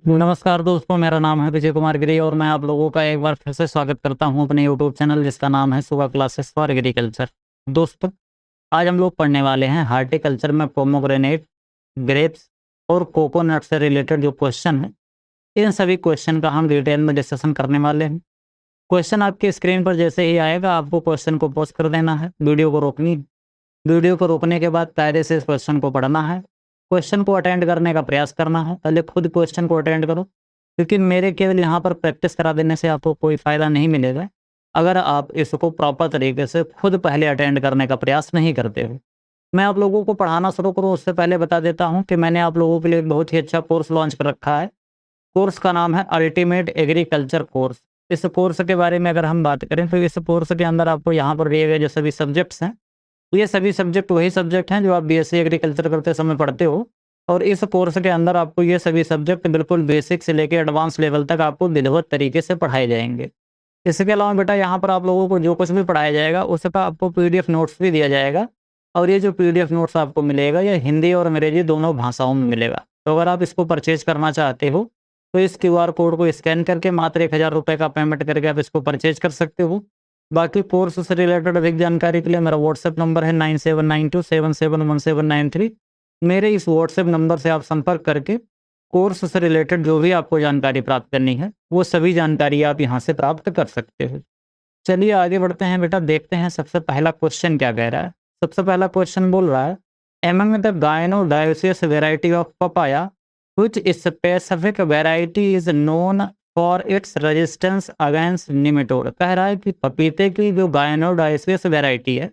नमस्कार दोस्तों, मेरा नाम है विजय कुमार गिरी और मैं आप लोगों का एक बार फिर से स्वागत करता हूं अपने यूट्यूब चैनल जिसका नाम है सुबह क्लासेस फॉर एग्रीकल्चर। दोस्तों, आज हम लोग पढ़ने वाले हैं हार्टिकल्चर में पोमोग्रेनेट, ग्रेप्स और कोकोनट से रिलेटेड जो क्वेश्चन है, इन सभी क्वेश्चन का हम डिटेल में डिस्कशन करने वाले हैं। क्वेश्चन आपके स्क्रीन पर जैसे ही आएगा आपको क्वेश्चन को पॉज कर देना है, वीडियो को रोकनी है। वीडियो को रोकने के बाद कायदे से इस क्वेश्चन को पढ़ना है, क्वेश्चन को अटेंड करने का प्रयास करना है। पहले खुद क्वेश्चन को अटेंड करो, क्योंकि मेरे केवल यहाँ पर प्रैक्टिस करा देने से आपको कोई फ़ायदा नहीं मिलेगा अगर आप इसको प्रॉपर तरीके से खुद पहले अटेंड करने का प्रयास नहीं करते हो। मैं आप लोगों को पढ़ाना शुरू करूँ उससे पहले बता देता हूँ कि मैंने आप लोगों के लिए एक बहुत ही अच्छा कोर्स लॉन्च कर रखा है। कोर्स का नाम है अल्टीमेट एग्रीकल्चर कोर्स। इस कोर्स के बारे में अगर हम बात करें तो इस कोर्स के अंदर आपको यहाँ पर दिए गए जो सभी सब्जेक्ट्स हैं, ये सभी सब्जेक्ट वही सब्जेक्ट हैं जो आप बीएससी एग्रीकल्चर करते समय पढ़ते हो। और इस कोर्स के अंदर आपको ये सभी सब्जेक्ट बिल्कुल बेसिक से लेकर एडवांस लेवल तक आपको विधिवत तरीके से पढ़ाए जाएंगे। इसके अलावा बेटा यहाँ पर आप लोगों को जो कुछ भी पढ़ाया जाएगा उसका आपको पीडीएफ नोट्स भी दिया जाएगा। और ये जो पीडीएफ नोट्स आपको मिलेगा ये हिंदी और अंग्रेजी दोनों भाषाओं में मिलेगा। तो अगर आप इसको परचेज करना चाहते हो तो इस क्यूआर कोड को स्कैन करके मात्र 1000 रुपये का पेमेंट करके आप इसको परचेज कर सकते हो। बाकी कोर्स से रिलेटेड अधिक जानकारी के लिए मेरा व्हाट्सएप नंबर है 9792771793। मेरे इस व्हाट्सएप नंबर से आप संपर्क करके कोर्स से रिलेटेड जो भी आपको जानकारी प्राप्त करनी है वो सभी जानकारी आप यहाँ से प्राप्त कर सकते हो। चलिए आगे बढ़ते हैं बेटा, देखते हैं सबसे पहला क्वेश्चन क्या कह रहा है। सबसे पहला क्वेश्चन बोल रहा है, among the gynodioecious variety of papaya which specific variety is known for its resistance against nematode. कह रहा है कि पपीते की जो गायनोडायोसियस वेराइटी है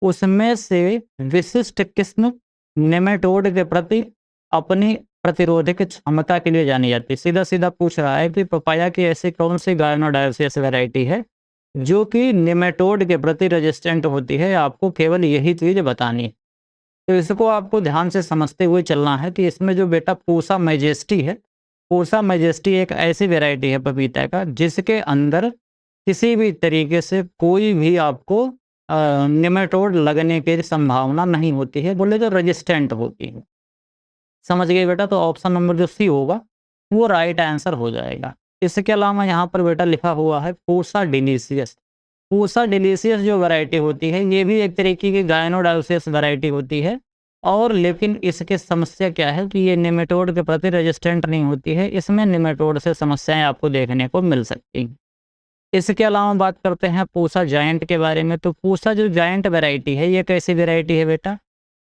उसमें से विशिष्ट किस्म नेमेटोड के प्रति अपनी प्रतिरोधक क्षमता के लिए जानी जाती है। सीधा सीधा पूछ रहा है कि पपाया की ऐसी कौन सी गायनोडायोसियस वैरायटी है जो कि नेमेटोड के प्रति रेजिस्टेंट होती है। आपको केवल यही चीज़ बतानी है, तो इसको आपको ध्यान से समझते हुए चलना है कि इसमें जो बेटा पूसा मैजेस्टी है, पूसा मैजेस्टी एक ऐसी वैरायटी है पपीता का जिसके अंदर किसी भी तरीके से कोई भी आपको नेमेटोड लगने की संभावना नहीं होती है, बोले तो रेजिस्टेंट होती है। समझ गए बेटा? तो ऑप्शन नंबर जो सी होगा वो राइट आंसर हो जाएगा। इसके अलावा यहाँ पर बेटा लिखा हुआ है पूसा डिलीशियस। पूसा डिलीशियस जो वैरायटी होती है ये भी एक तरीके की गायनोडायोसियस वैरायटी होती है, और लेकिन इसके समस्या क्या है कि ये नेमेटोड के प्रति रेजिस्टेंट नहीं होती है। इसमें नेमेटोड से समस्याएं आपको देखने को मिल सकती हैं। इसके अलावा बात करते हैं पूसा जायंट के बारे में। तो पूसा जो जायंट वैरायटी है ये कैसी वैरायटी है बेटा?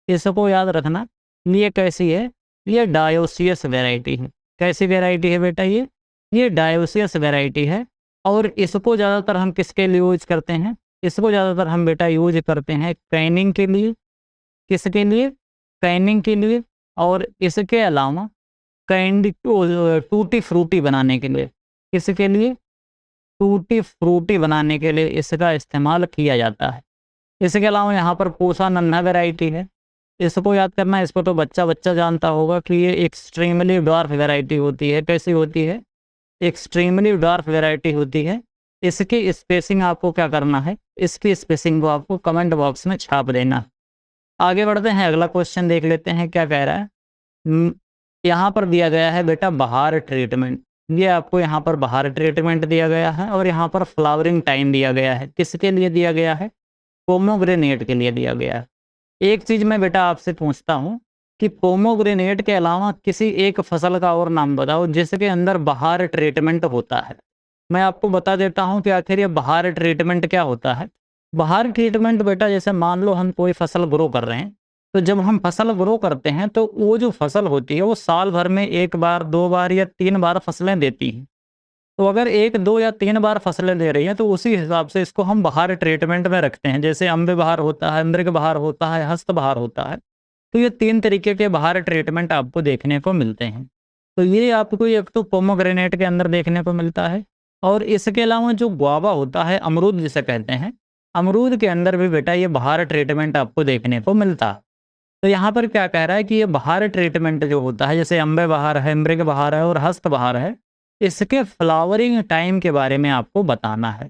इसको याद रखना, ये कैसी है? ये डायोसियस वैरायटी है। कैसी वैरायटी है बेटा? ये डायोसियस वैरायटी है। और इसको ज़्यादातर हम किसके लिए यूज करते हैं? इसको ज़्यादातर हम बेटा यूज करते हैं कैनिंग के लिए। किसके लिए? कैनिंग के लिए। और इसके अलावा कैंडी टूटी फ्रूटी बनाने के लिए। किसके लिए? टूटी फ्रूटी बनाने के लिए इसका इस्तेमाल किया जाता है। इसके अलावा यहाँ पर पूसा नन्हा वैरायटी है। इसको याद करना है, इसको तो बच्चा बच्चा जानता होगा कि ये एक्सट्रीमली डार्क वैरायटी होती है। कैसी होती है? एक्सट्रीमली डार्क वैरायटी होती है। इसकी स्पेसिंग आपको क्या करना है? इसकी स्पेसिंग को आपको कमेंट बॉक्स में छाप देना। आगे बढ़ते हैं, अगला क्वेश्चन देख लेते हैं क्या कह रहा है। यहाँ पर दिया गया है बेटा बहार ट्रीटमेंट। ये आपको यहाँ पर बहार ट्रीटमेंट दिया गया है और यहाँ पर फ्लावरिंग टाइम दिया गया है। किसके लिए दिया गया है? पोमोग्रेनेट के लिए दिया गया है। एक चीज़ मैं बेटा आपसे पूछता हूँ कि पोमोग्रेनेट के अलावा किसी एक फसल का और नाम बताओ जिसके अंदर बहार ट्रीटमेंट होता है। मैं आपको बता देता हूँ कि आखिर ये बहार ट्रीटमेंट क्या होता है। बहार ट्रीटमेंट बेटा, जैसे मान लो हम कोई फसल ग्रो कर रहे हैं, तो जब हम फसल ग्रो करते हैं तो वो जो फसल होती है वो साल भर में 1 बार 2 बार या 3 बार फसलें देती हैं। तो अगर 1 2 या 3 बार फसलें दे रही हैं तो उसी हिसाब से इसको हम बहार ट्रीटमेंट में रखते हैं। जैसे अम्बे बहार होता है, मृग बहार होता है, हस्त बहार होता है। तो ये 3 तरीके के बहार ट्रीटमेंट आपको देखने को मिलते हैं। तो ये आपको एक तो पोमोग्रेनेट के अंदर देखने को मिलता है, और इसके अलावा जो गुआवा होता है, अमरूद जिसे कहते हैं, अमरूद के अंदर भी बेटा ये बहार ट्रीटमेंट आपको देखने को मिलता है। तो यहाँ पर क्या कह रहा है कि ये बहार ट्रीटमेंट जो होता है, जैसे अम्बे बहार है, मृग बहार है और हस्त बहार है, इसके फ्लावरिंग टाइम के बारे में आपको बताना है।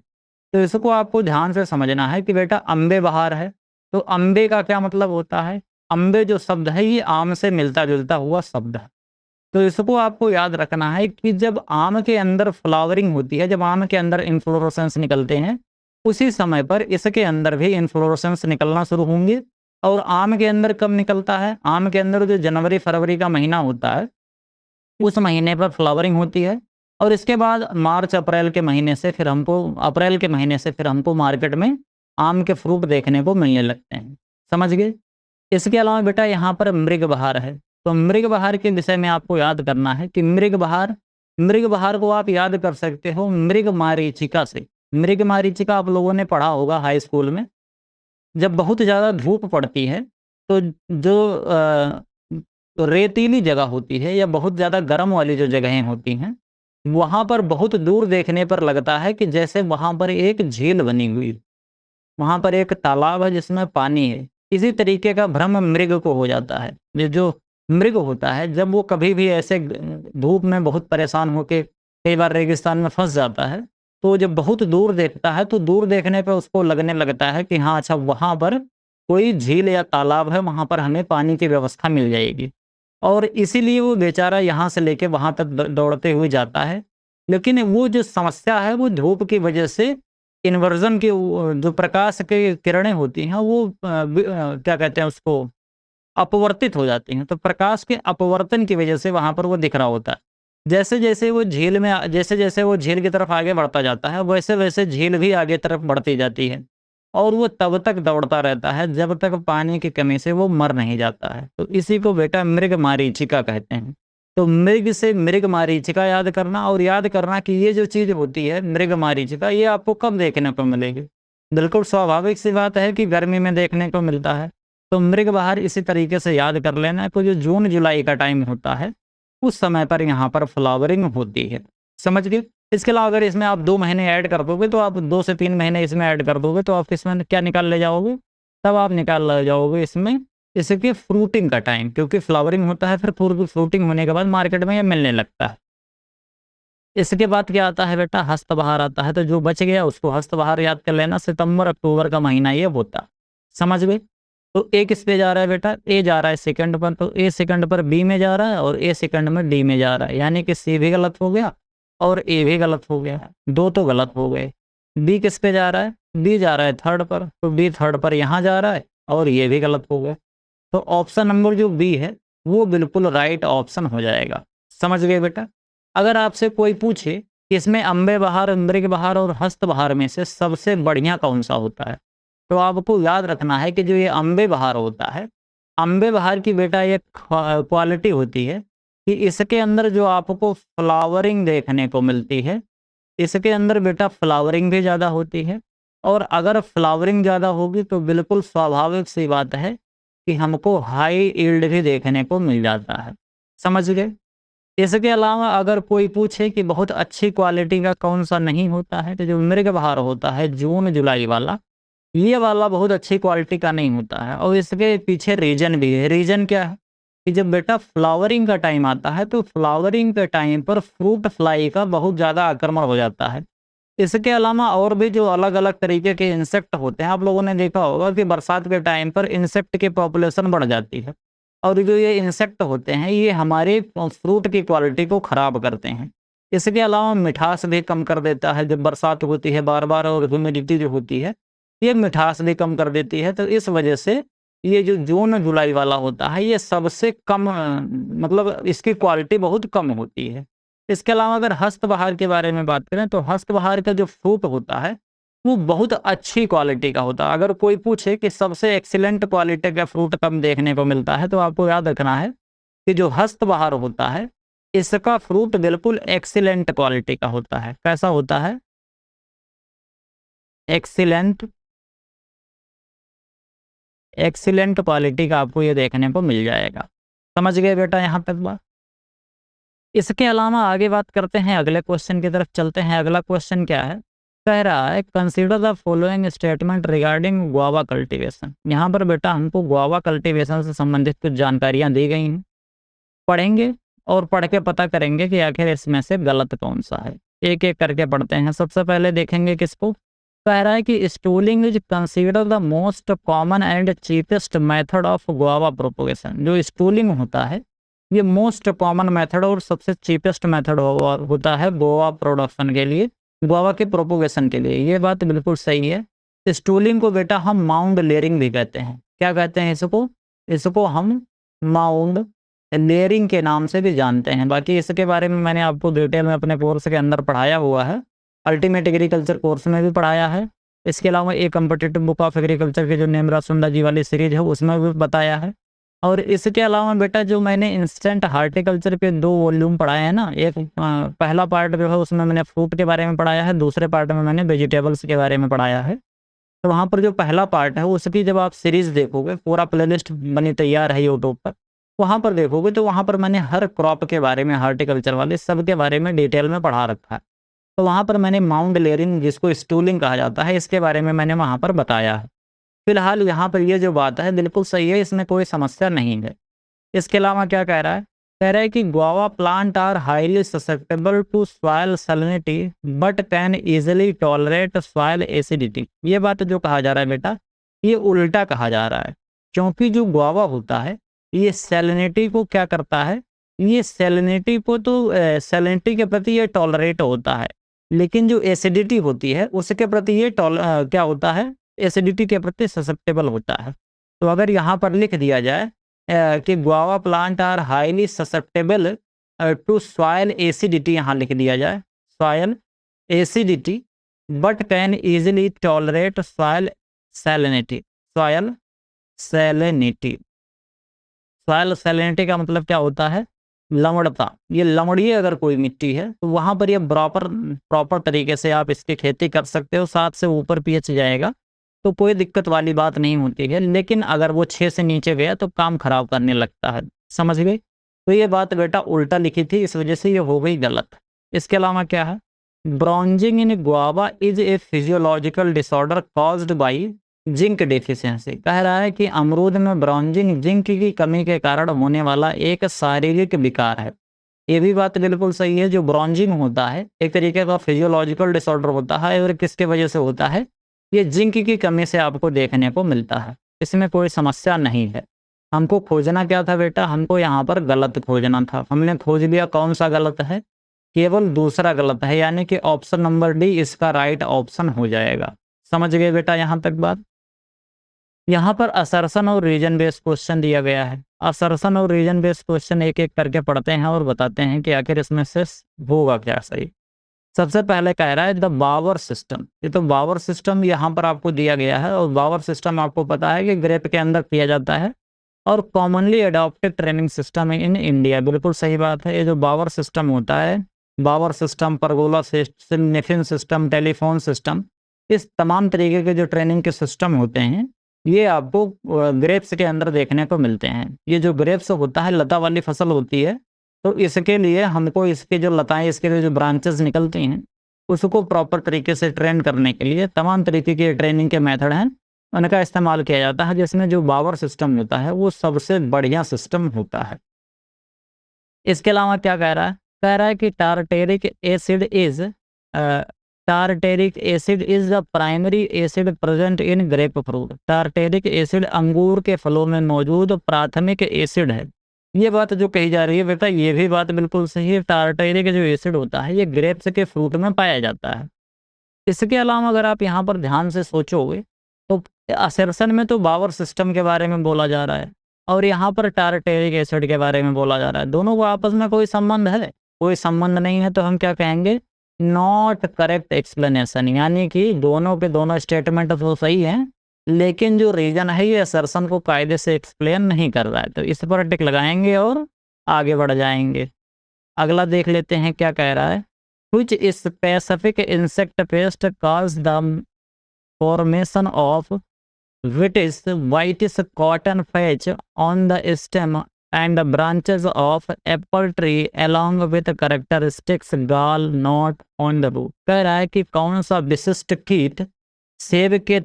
तो इसको आपको ध्यान से समझना है कि बेटा अम्बे बहार है, तो अम्बे का क्या मतलब होता है? अम्बे जो शब्द है ये आम से मिलता जुलता हुआ शब्द है। तो इसको आपको याद रखना है कि जब आम के अंदर फ्लावरिंग होती है, जब आम के अंदर इन्फ्लोरेसेंस निकलते हैं, उसी समय पर इसके अंदर भी इन्फ्लोरेसेंस निकलना शुरू होंगे। और आम के अंदर कब निकलता है? आम के अंदर जो जनवरी-फरवरी का महीना होता है, उस महीने पर फ्लावरिंग होती है। और इसके बाद मार्च-अप्रैल के महीने से फिर हमको मार्केट में आम के फ्रूट देखने को मिलने लगते हैं। समझ गए? इसके अलावा बेटा यहाँ पर मृग बहार है। तो मृग बहार के विषय में आपको याद करना है कि मृग बहार को आप याद कर सकते हो मृग मारीचिका से। मृग मारीचिका आप लोगों ने पढ़ा होगा हाई स्कूल में। जब बहुत ज़्यादा धूप पड़ती है, तो जो रेतीली जगह होती है या बहुत ज़्यादा गर्म वाली जो जगहें होती हैं, वहाँ पर बहुत दूर देखने पर लगता है कि जैसे वहाँ पर एक झील बनी हुई, वहाँ पर एक तालाब है जिसमें पानी है। इसी तरीके का भ्रम मृग को हो जाता है। ये जो मृग होता है, जब वो कभी भी ऐसे धूप में बहुत परेशान होके कई बार रेगिस्तान में फँस जाता है, तो जब बहुत दूर देखता है, तो दूर देखने पे उसको लगने लगता है कि हाँ, अच्छा वहाँ पर कोई झील या तालाब है, वहाँ पर हमें पानी की व्यवस्था मिल जाएगी। और इसीलिए वो बेचारा यहाँ से लेके वहाँ तक दौड़ते हुए जाता है। लेकिन वो जो समस्या है, वो धूप की वजह से इन्वर्जन की जो प्रकाश की किरणें होती हैं, वो क्या कहते हैं उसको, अपवर्तित हो जाती हैं। तो प्रकाश के अपवर्तन की वजह से वहाँ पर वो दिख रहा होता है। जैसे-जैसे वो झील की तरफ आगे बढ़ता जाता है, वैसे-वैसे झील भी आगे तरफ बढ़ती जाती है। और वो तब तक दौड़ता रहता है जब तक पानी की कमी से वो मर नहीं जाता है। तो इसी को बेटा मृग मारीचिका कहते हैं। तो मृग से मृग मारीचिका याद करना, और याद करना कि ये जो चीज़ होती है मृग मारीचिका, ये आपको कब देखने को मिलेगी? बिल्कुल स्वाभाविक सी बात है कि गर्मी में देखने को मिलता है। तो मृग बहार इसी तरीके से याद कर लेना, तो जो जून जुलाई का टाइम होता है, उस समय पर यहाँ पर फ्लावरिंग होती है। समझ गए? इसके अलावा अगर इसमें आप 2 महीने ऐड कर दोगे, तो आप 2 से 3 महीने इसमें ऐड कर दोगे, तो आप इसमें क्या निकाल ले जाओगे? तब आप निकाल ले जाओगे इसमें इसकी फ्रूटिंग का टाइम, क्योंकि फ्लावरिंग होता है, फिर फ्रूटिंग होने के बाद मार्केट में ये मिलने लगता है। इसके बाद क्या आता है बेटा? हस्तबहार आता है। तो जो बच गया उसको हस्तबहार याद कर लेना। सितंबर-अक्टूबर का महीना ये होता है। समझ गए? तो ए किस पे जा रहा है बेटा? ए जा रहा है सेकंड पर, तो ए सेकंड पर बी में जा रहा है और ए सेकंड में डी में जा रहा है। यानी कि सी भी गलत हो गया और ए भी गलत हो गया। 2 तो गलत हो गए। बी किस पे जा रहा है? बी जा रहा है थर्ड पर, तो बी थर्ड पर यहाँ जा रहा है और ये भी गलत हो गया। तो ऑप्शन नंबर जो बी है, वो बिल्कुल राइट ऑप्शन हो जाएगा। समझ गए बेटा? अगर आपसे कोई पूछे कि इसमें अम्बे बहार, मृग बहार और हस्त बहार में से सबसे बढ़िया कौन-सा होता है? तो आपको याद रखना है कि जो ये अम्बे बहार होता है, अम्बे बहार की बेटा एक क्वालिटी होती है कि इसके अंदर जो आपको फ्लावरिंग देखने को मिलती है, इसके अंदर बेटा फ्लावरिंग भी ज़्यादा होती है। और अगर फ्लावरिंग ज़्यादा होगी तो बिल्कुल स्वाभाविक सी बात है कि हमको हाई यील्ड भी देखने को मिल जाता है। समझ गए? इसके अलावा अगर कोई पूछे कि बहुत अच्छी क्वालिटी का कौन-सा नहीं होता है, तो जो मृग बहार होता है जून जुलाई वाला, ये वाला बहुत अच्छी क्वालिटी का नहीं होता है। और इसके पीछे रीज़न भी है। रीज़न क्या है? कि जब बेटा फ्लावरिंग का टाइम आता है, तो फ्लावरिंग के टाइम पर फ्रूट फ्लाई का बहुत ज़्यादा आक्रमण हो जाता है। इसके अलावा और भी जो अलग-अलग तरीके के इंसेक्ट होते हैं, आप लोगों ने देखा होगा कि बरसात के टाइम पर इंसेक्ट की पॉपुलेशन बढ़ जाती है। और जो ये इंसेक्ट होते हैं, ये हमारे फ्रूट की क्वालिटी को ख़राब करते हैं। इसके अलावा मिठास भी कम कर देता है, जब बरसात होती है बार-बार और ह्यूमिडिटी जो होती है, ये मिठास भी कम कर देती है। तो इस वजह से ये जो जून जुलाई वाला होता है, ये सबसे कम मतलब इसकी क्वालिटी बहुत कम होती है। इसके अलावा अगर हस्तबहार के बारे में बात करें, तो हस्तबहार का जो फ्रूट होता है, वो बहुत अच्छी क्वालिटी का होता है। अगर कोई पूछे कि सबसे एक्सीलेंट क्वालिटी का फ्रूट कब देखने को मिलता है, तो आपको याद रखना है कि जो हस्तबहार होता है, इसका फ्रूट बिल्कुल एक्सीलेंट क्वालिटी का होता है। कैसा होता है? एक्सीलेंट एक्सीलेंट क्वालिटी का आपको ये देखने को मिल जाएगा। समझ गए बेटा यहाँ तक बात? इसके अलावा आगे बात करते हैं, अगले क्वेश्चन की तरफ चलते हैं। अगला क्वेश्चन क्या है? कह रहा है consider the following statement regarding guava cultivation. यहाँ पर बेटा हमको गुआवा कल्टीवेशन से संबंधित कुछ जानकारियाँ दी गई हैं। पढ़ेंगे और पढ़ के पता करेंगे कि आखिर इसमें से गलत कौन सा है। एक-एक करके पढ़ते हैं। सबसे पहले देखेंगे किसको? कह रहा है कि stooling is consider the most common and cheapest method of guava propagation. जो स्टूलिंग होता है, ये मोस्ट कॉमन मेथड और सबसे चीपेस्ट मेथड होता है गोवा प्रोडक्शन के लिए, गोवा के प्रोपोगेशन के लिए। ये बात बिल्कुल सही है। स्टूलिंग को बेटा हम माउंड लेयरिंग भी कहते हैं। क्या कहते हैं इसको? इसको हम माउंड लेयरिंग के नाम से भी जानते हैं। बाकी इसके बारे में मैंने आपको डिटेल में अपने कोर्स के अंदर पढ़ाया हुआ है, अल्टीमेट एग्रीकल्चर कोर्स में भी पढ़ाया है। इसके अलावा एक कॉम्पिटिटिव बुक ऑफ एग्रीकल्चर की जो नेमरा सुंदा जी वाली सीरीज है उसमें भी बताया है। और इसके अलावा बेटा जो मैंने इंस्टेंट हार्टिकल्चर के 2 वॉल्यूम पढ़ाए हैं ना, एक पहला पार्ट जो है उसमें मैंने फ्रूट के बारे में पढ़ाया है, दूसरे पार्ट में मैंने वेजिटेबल्स के बारे में पढ़ाया है। तो वहाँ पर जो पहला पार्ट है उसकी जब आप सीरीज देखोगे, पूरा प्लेलिस्ट बनी तैयार है यूट्यूब पर, वहाँ पर देखोगे तो वहाँ पर मैंने हर क्रॉप के बारे में, हार्टिकल्चर वाले सब के बारे में डिटेल में पढ़ा रखा है। तो वहाँ पर मैंने माउंड लेयरिंग, जिसको स्टूलिंग कहा जाता है, इसके बारे में मैंने वहाँ पर बताया है। फिलहाल यहाँ पर ये जो बात है बिल्कुल सही है, इसमें कोई समस्या नहीं है। इसके अलावा क्या कह रहा है? कह रहा है कि guava plant are highly susceptible to soil salinity but can easily tolerate soil acidity. ये बात जो कहा जा रहा है बेटा, ये उल्टा कहा जा रहा है, क्योंकि जो गुआवा होता है ये सैलिनिटी को क्या करता है, ये सैलिनिटी को तो सैलिनिटी के प्रति ये टॉलरेट होता है, लेकिन जो एसिडिटी होती है उसके प्रति ये क्या होता है, एसिडिटी के प्रति ससेप्टेबल होता है। तो अगर यहाँ पर लिख दिया जाए कि guava plant are highly susceptible to soil acidity, यहाँ लिख दिया जाए soil acidity but can easily tolerate soil salinity. Soil salinity, soil salinity का मतलब क्या होता है? लवणता। ये लवणीय अगर कोई मिट्टी है तो वहाँ पर ये प्रॉपर तरीके से आप इसकी खेती कर सकते हो, 7 से ऊपर पीएच जाएगा तो कोई दिक्कत वाली बात नहीं होती है। लेकिन अगर वो 6 से नीचे गया तो काम खराब करने लगता है। समझ गए? तो ये बात बेटा उल्टा लिखी थी, इस वजह से ये हो गई गलत। इसके अलावा क्या है? Browsing in guava is a physiological disorder caused by zinc deficiency. कह रहा है कि अमरूद में ब्राउजिंग जिंक की कमी के कारण होने वाला एक शारीरिक विकार है। ये भी बात बिल्कुल सही है। जो ब्राउजिंग होता है एक तरीके का फिजियोलॉजिकल डिसऑर्डर होता है, और किसके वजह से होता है? ये जिंक की कमी से आपको देखने को मिलता है। इसमें कोई समस्या नहीं है। हमको खोजना क्या था बेटा? हमको यहाँ पर गलत खोजना था। हमने खोज लिया कौन सा गलत है, केवल दूसरा गलत है, यानी कि ऑप्शन नंबर डी इसका राइट ऑप्शन हो जाएगा। समझ गए बेटा यहाँ तक बात? यहाँ पर असर्शन और रीजन बेस्ड क्वेश्चन दिया गया है। असर्शन और रीजन बेस्ड क्वेश्चन एक एक करके पढ़ते हैं और बताते हैं कि आखिर इसमें से होगा क्या सही। सबसे पहले कह रहा है द बावर सिस्टम। ये तो बावर सिस्टम यहाँ पर आपको दिया गया है, और बावर सिस्टम आपको पता है कि ग्रेप के अंदर किया जाता है और commonly adopted training system in India. बिल्कुल सही बात है। ये जो बावर सिस्टम होता है, bower system, pergola system, Kniffin system, telephone system, इस तमाम तरीके के जो ट्रेनिंग के सिस्टम होते हैं ये आपको ग्रेप्स के अंदर देखने को मिलते हैं। ये जो ग्रेप्स होता है लता वाली फसल होती है, तो इसके लिए हमको इसके जो लताएं, इसके लिए जो ब्रांचेस निकलती हैं, उसको प्रॉपर तरीके से ट्रेन करने के लिए तमाम तरीके के ट्रेनिंग के मेथड हैं, उनका इस्तेमाल किया जाता है, जिसमें जो बावर सिस्टम होता है वो सबसे बढ़िया सिस्टम होता है। इसके अलावा क्या कह रहा है? कह रहा है कि tartaric acid is the primary acid present in grape fruit. Tartaric acid अंगूर के फलों में मौजूद प्राथमिक एसिड है। ये बात जो कही जा रही है बेटा, ये भी बात बिल्कुल सही है। टारटेरिक जो एसिड होता है ये ग्रेप्स के फ्रूट में पाया जाता है। इसके अलावा अगर आप यहाँ पर ध्यान से सोचोगे तो असर्शन में तो बावर सिस्टम के बारे में बोला जा रहा है, और यहाँ पर टारटेरिक एसिड के बारे में बोला जा रहा है। दोनों को आपस में कोई संबंध है? कोई संबंध नहीं है। तो हम क्या कहेंगे? Not correct explanation. यानी कि दोनों के दोनों स्टेटमेंट तो सही हैं, लेकिन जो रीजन है ये असर्शन को कायदे से एक्सप्लेन नहीं कर रहा है। तो इस पर टिक लगाएंगे और आगे बढ़ जाएंगे। अगला देख लेते हैं क्या कह रहा है। Which specific insect pest cause the formation of whitish cotton patch on the stem and branches of apple tree along with characteristics gall knot on the root। कह रहा है कि कौन सा विशिष्ट कीट सेब के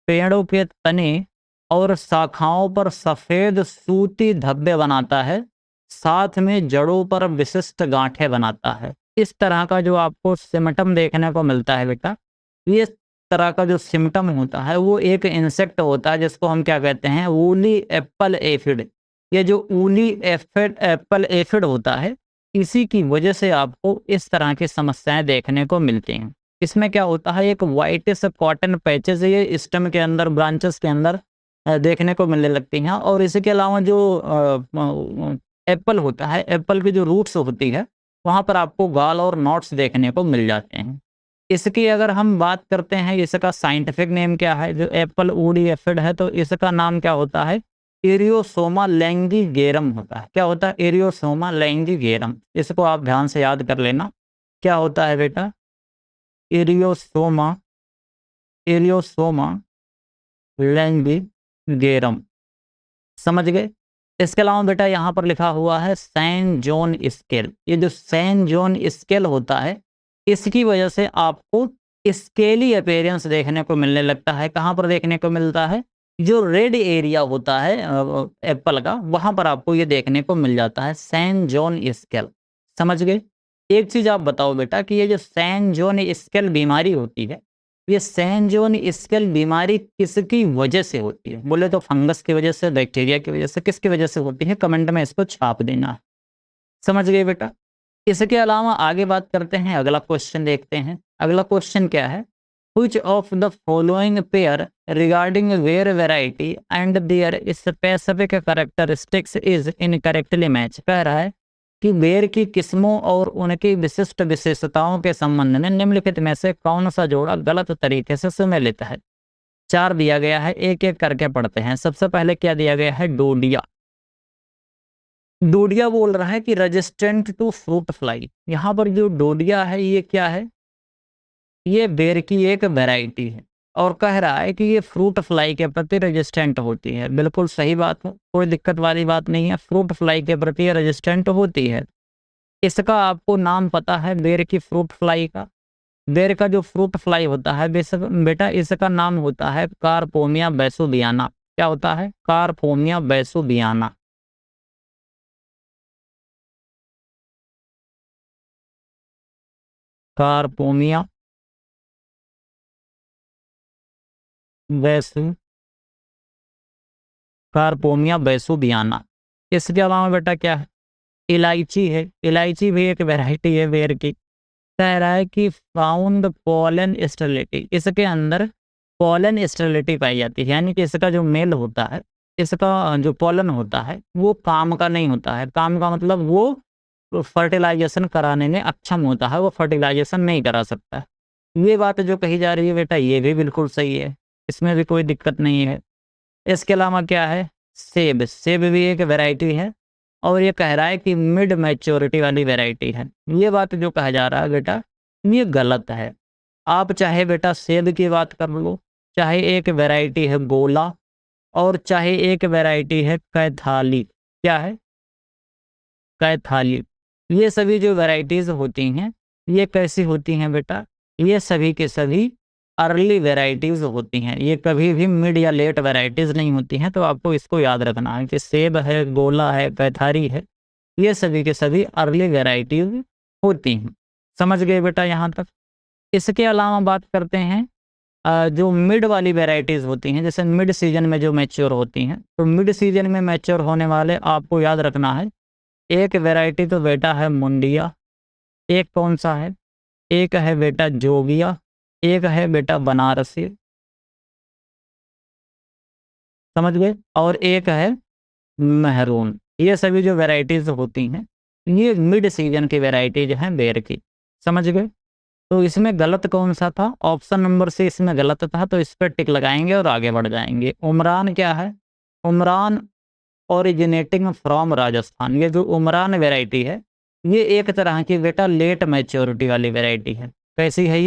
पेड़ों के तने और शाखाओं पर सफेद सूती धब्बे बनाता है, साथ में जड़ों पर विशिष्ट गांठें बनाता है। इस तरह का जो आपको सिम्टम देखने को मिलता है बेटा, ये तरह का जो सिम्टम होता है वो एक इंसेक्ट होता है जिसको हम क्या कहते हैं? Woolly Apple aphid. ये जो ऊली एप्पल एफिड होता है, इसी की वजह से आपको इस तरह की समस्याएं देखने को मिलती हैं। इसमें क्या होता है, एक व्हाइटिश कॉटन पैचेस ये स्टेम के अंदर, ब्रांचेस के अंदर देखने को मिलने लगती हैं। और इसके अलावा जो एप्पल होता है, एप्पल की जो रूट्स होती है, वहाँ पर आपको गाल और नॉट्स देखने को मिल जाते हैं। इसकी अगर हम बात करते हैं, इसका साइंटिफिक नेम क्या है, जो एप्पल वुडी एफिड है, तो इसका नाम क्या होता है, एरियोसोमा लैंगिगेरम होता है। क्या होता है, एरियोसोमा लैंगिगेरम। इसको आप ध्यान से याद कर लेना। क्या होता है बेटा, एरियोसोमा, एरियोसोमा लैंगिगेरम। समझ गए। इसके अलावा बेटा यहाँ पर लिखा हुआ है सैन जोन स्केल। ये जो सैन जोन स्केल होता है, इसकी वजह से आपको स्केली अपीयरेंस देखने को मिलने लगता है। कहाँ पर देखने को मिलता है, जो रेड एरिया होता है एप्पल का, वहाँ पर आपको ये देखने को मिल जाता है, सैन जोन स्केल। समझ गए। एक चीज़ आप बताओ बेटा कि ये जो सैन जोन स्केल बीमारी होती है, ये सैन जोन स्केल बीमारी किसकी वजह से होती है? बोले तो फंगस की वजह से, बैक्टीरिया की वजह से, किसकी वजह से होती है? कमेंट में इसको छाप देना। समझ गए बेटा। इसके अलावा आगे बात करते हैं, अगला क्वेश्चन देखते हैं। अगला क्वेश्चन क्या है, which of the following pair regarding where variety and their specific characteristics is incorrectly match. कह रहा है कि बेर की किस्मों और उनकी विशिष्ट विशेषताओं के संबंध में निम्नलिखित में से कौन सा जोड़ा गलत तरीके से सम्मिलित है। 4 दिया गया है, एक एक करके पढ़ते हैं। सबसे पहले क्या दिया गया है, डोडिया। डोडिया बोल रहा है कि रेजिस्टेंट टू फ्रूट फ्लाई। यहाँ पर जो डोडिया है, ये क्या है, ये बेर की एक वैरायटी है और कह रहा है कि ये फ्रूट फ्लाई के प्रति रेजिस्टेंट होती है। बिल्कुल सही बात है, कोई दिक्कत वाली बात नहीं है। फ्रूट फ्लाई के प्रति ये रेजिस्टेंट होती है। इसका आपको नाम पता है बेर की फ्रूट फ्लाई का? बेर का जो फ्रूट फ्लाई होता है बेटा, इसका नाम होता है कारपोमिया बैसोबियाना। क्या होता है, कारपोमिया बैसोबियाना। कारपोमिया बैसु कारपोमिया बैसोबियाना। इसके अलावा बेटा क्या है, इलायची है। इलायची भी एक वैरायटी है बेर की। कह रहा है कि फाउंड पोलन स्टेरिलिटी, इसके अंदर पोलन स्टेरिलिटी पाई जाती है, यानी कि इसका जो मेल होता है, इसका जो पोलन होता है, वो काम का नहीं होता है। काम का मतलब वो फर्टिलाइजेशन कराने में अक्षम होता है, वो फर्टिलाइजेशन नहीं करा सकता। ये बात जो कही जा रही है बेटा, ये भी बिल्कुल सही है, इसमें भी कोई दिक्कत नहीं है। इसके अलावा क्या है, सेब। सेब भी एक वैरायटी है और ये कह रहा है कि मिड मैच्योरिटी वाली वैरायटी है। ये बात जो कहा जा रहा है बेटा, ये गलत है। आप चाहे बेटा सेब की बात कर लो, चाहे एक वैरायटी है गोला, और चाहे एक वैरायटी है कैथाली। क्या है, कैथाली। ये सभी जो वैरायटीज़ होती हैं, ये कैसी होती हैं बेटा, ये सभी के सभी अर्ली वैरायटीज़ होती हैं। ये कभी भी मिड या लेट वैरायटीज़ नहीं होती हैं। तो आपको इसको याद रखना है कि सेब है, गोला है, कैथारी है, ये सभी के सभी अर्ली वैरायटीज़ होती हैं। समझ गए बेटा यहाँ तक। इसके अलावा बात करते हैं जो मिड वाली वैरायटीज़ होती हैं, जैसे मिड सीजन में जो मैच्योर होती हैं। तो मिड सीजन में मैच्योर होने वाले आपको याद रखना है, एक वैरायटी तो बेटा है मुंडिया, एक कौन सा है, एक है बेटा जोगिया, एक है बेटा बनारसी। समझ गए। और एक है मेहरून। ये सभी जो वैरायटीज़ होती हैं, ये मिड सीजन की वैरायटीज हैं बेर की। समझ गए। तो इसमें गलत कौन सा था, ऑप्शन नंबर सी इसमें गलत था, तो इस पर टिक लगाएंगे और आगे बढ़ जाएंगे। उमरान क्या है, उमरान ओरिजिनेटिंग फ्रॉम राजस्थान। ये जो उमरान वैरायटी है, ये एक तरह की बेटा लेट मैच्योरिटी वाली वैरायटी है। कैसी है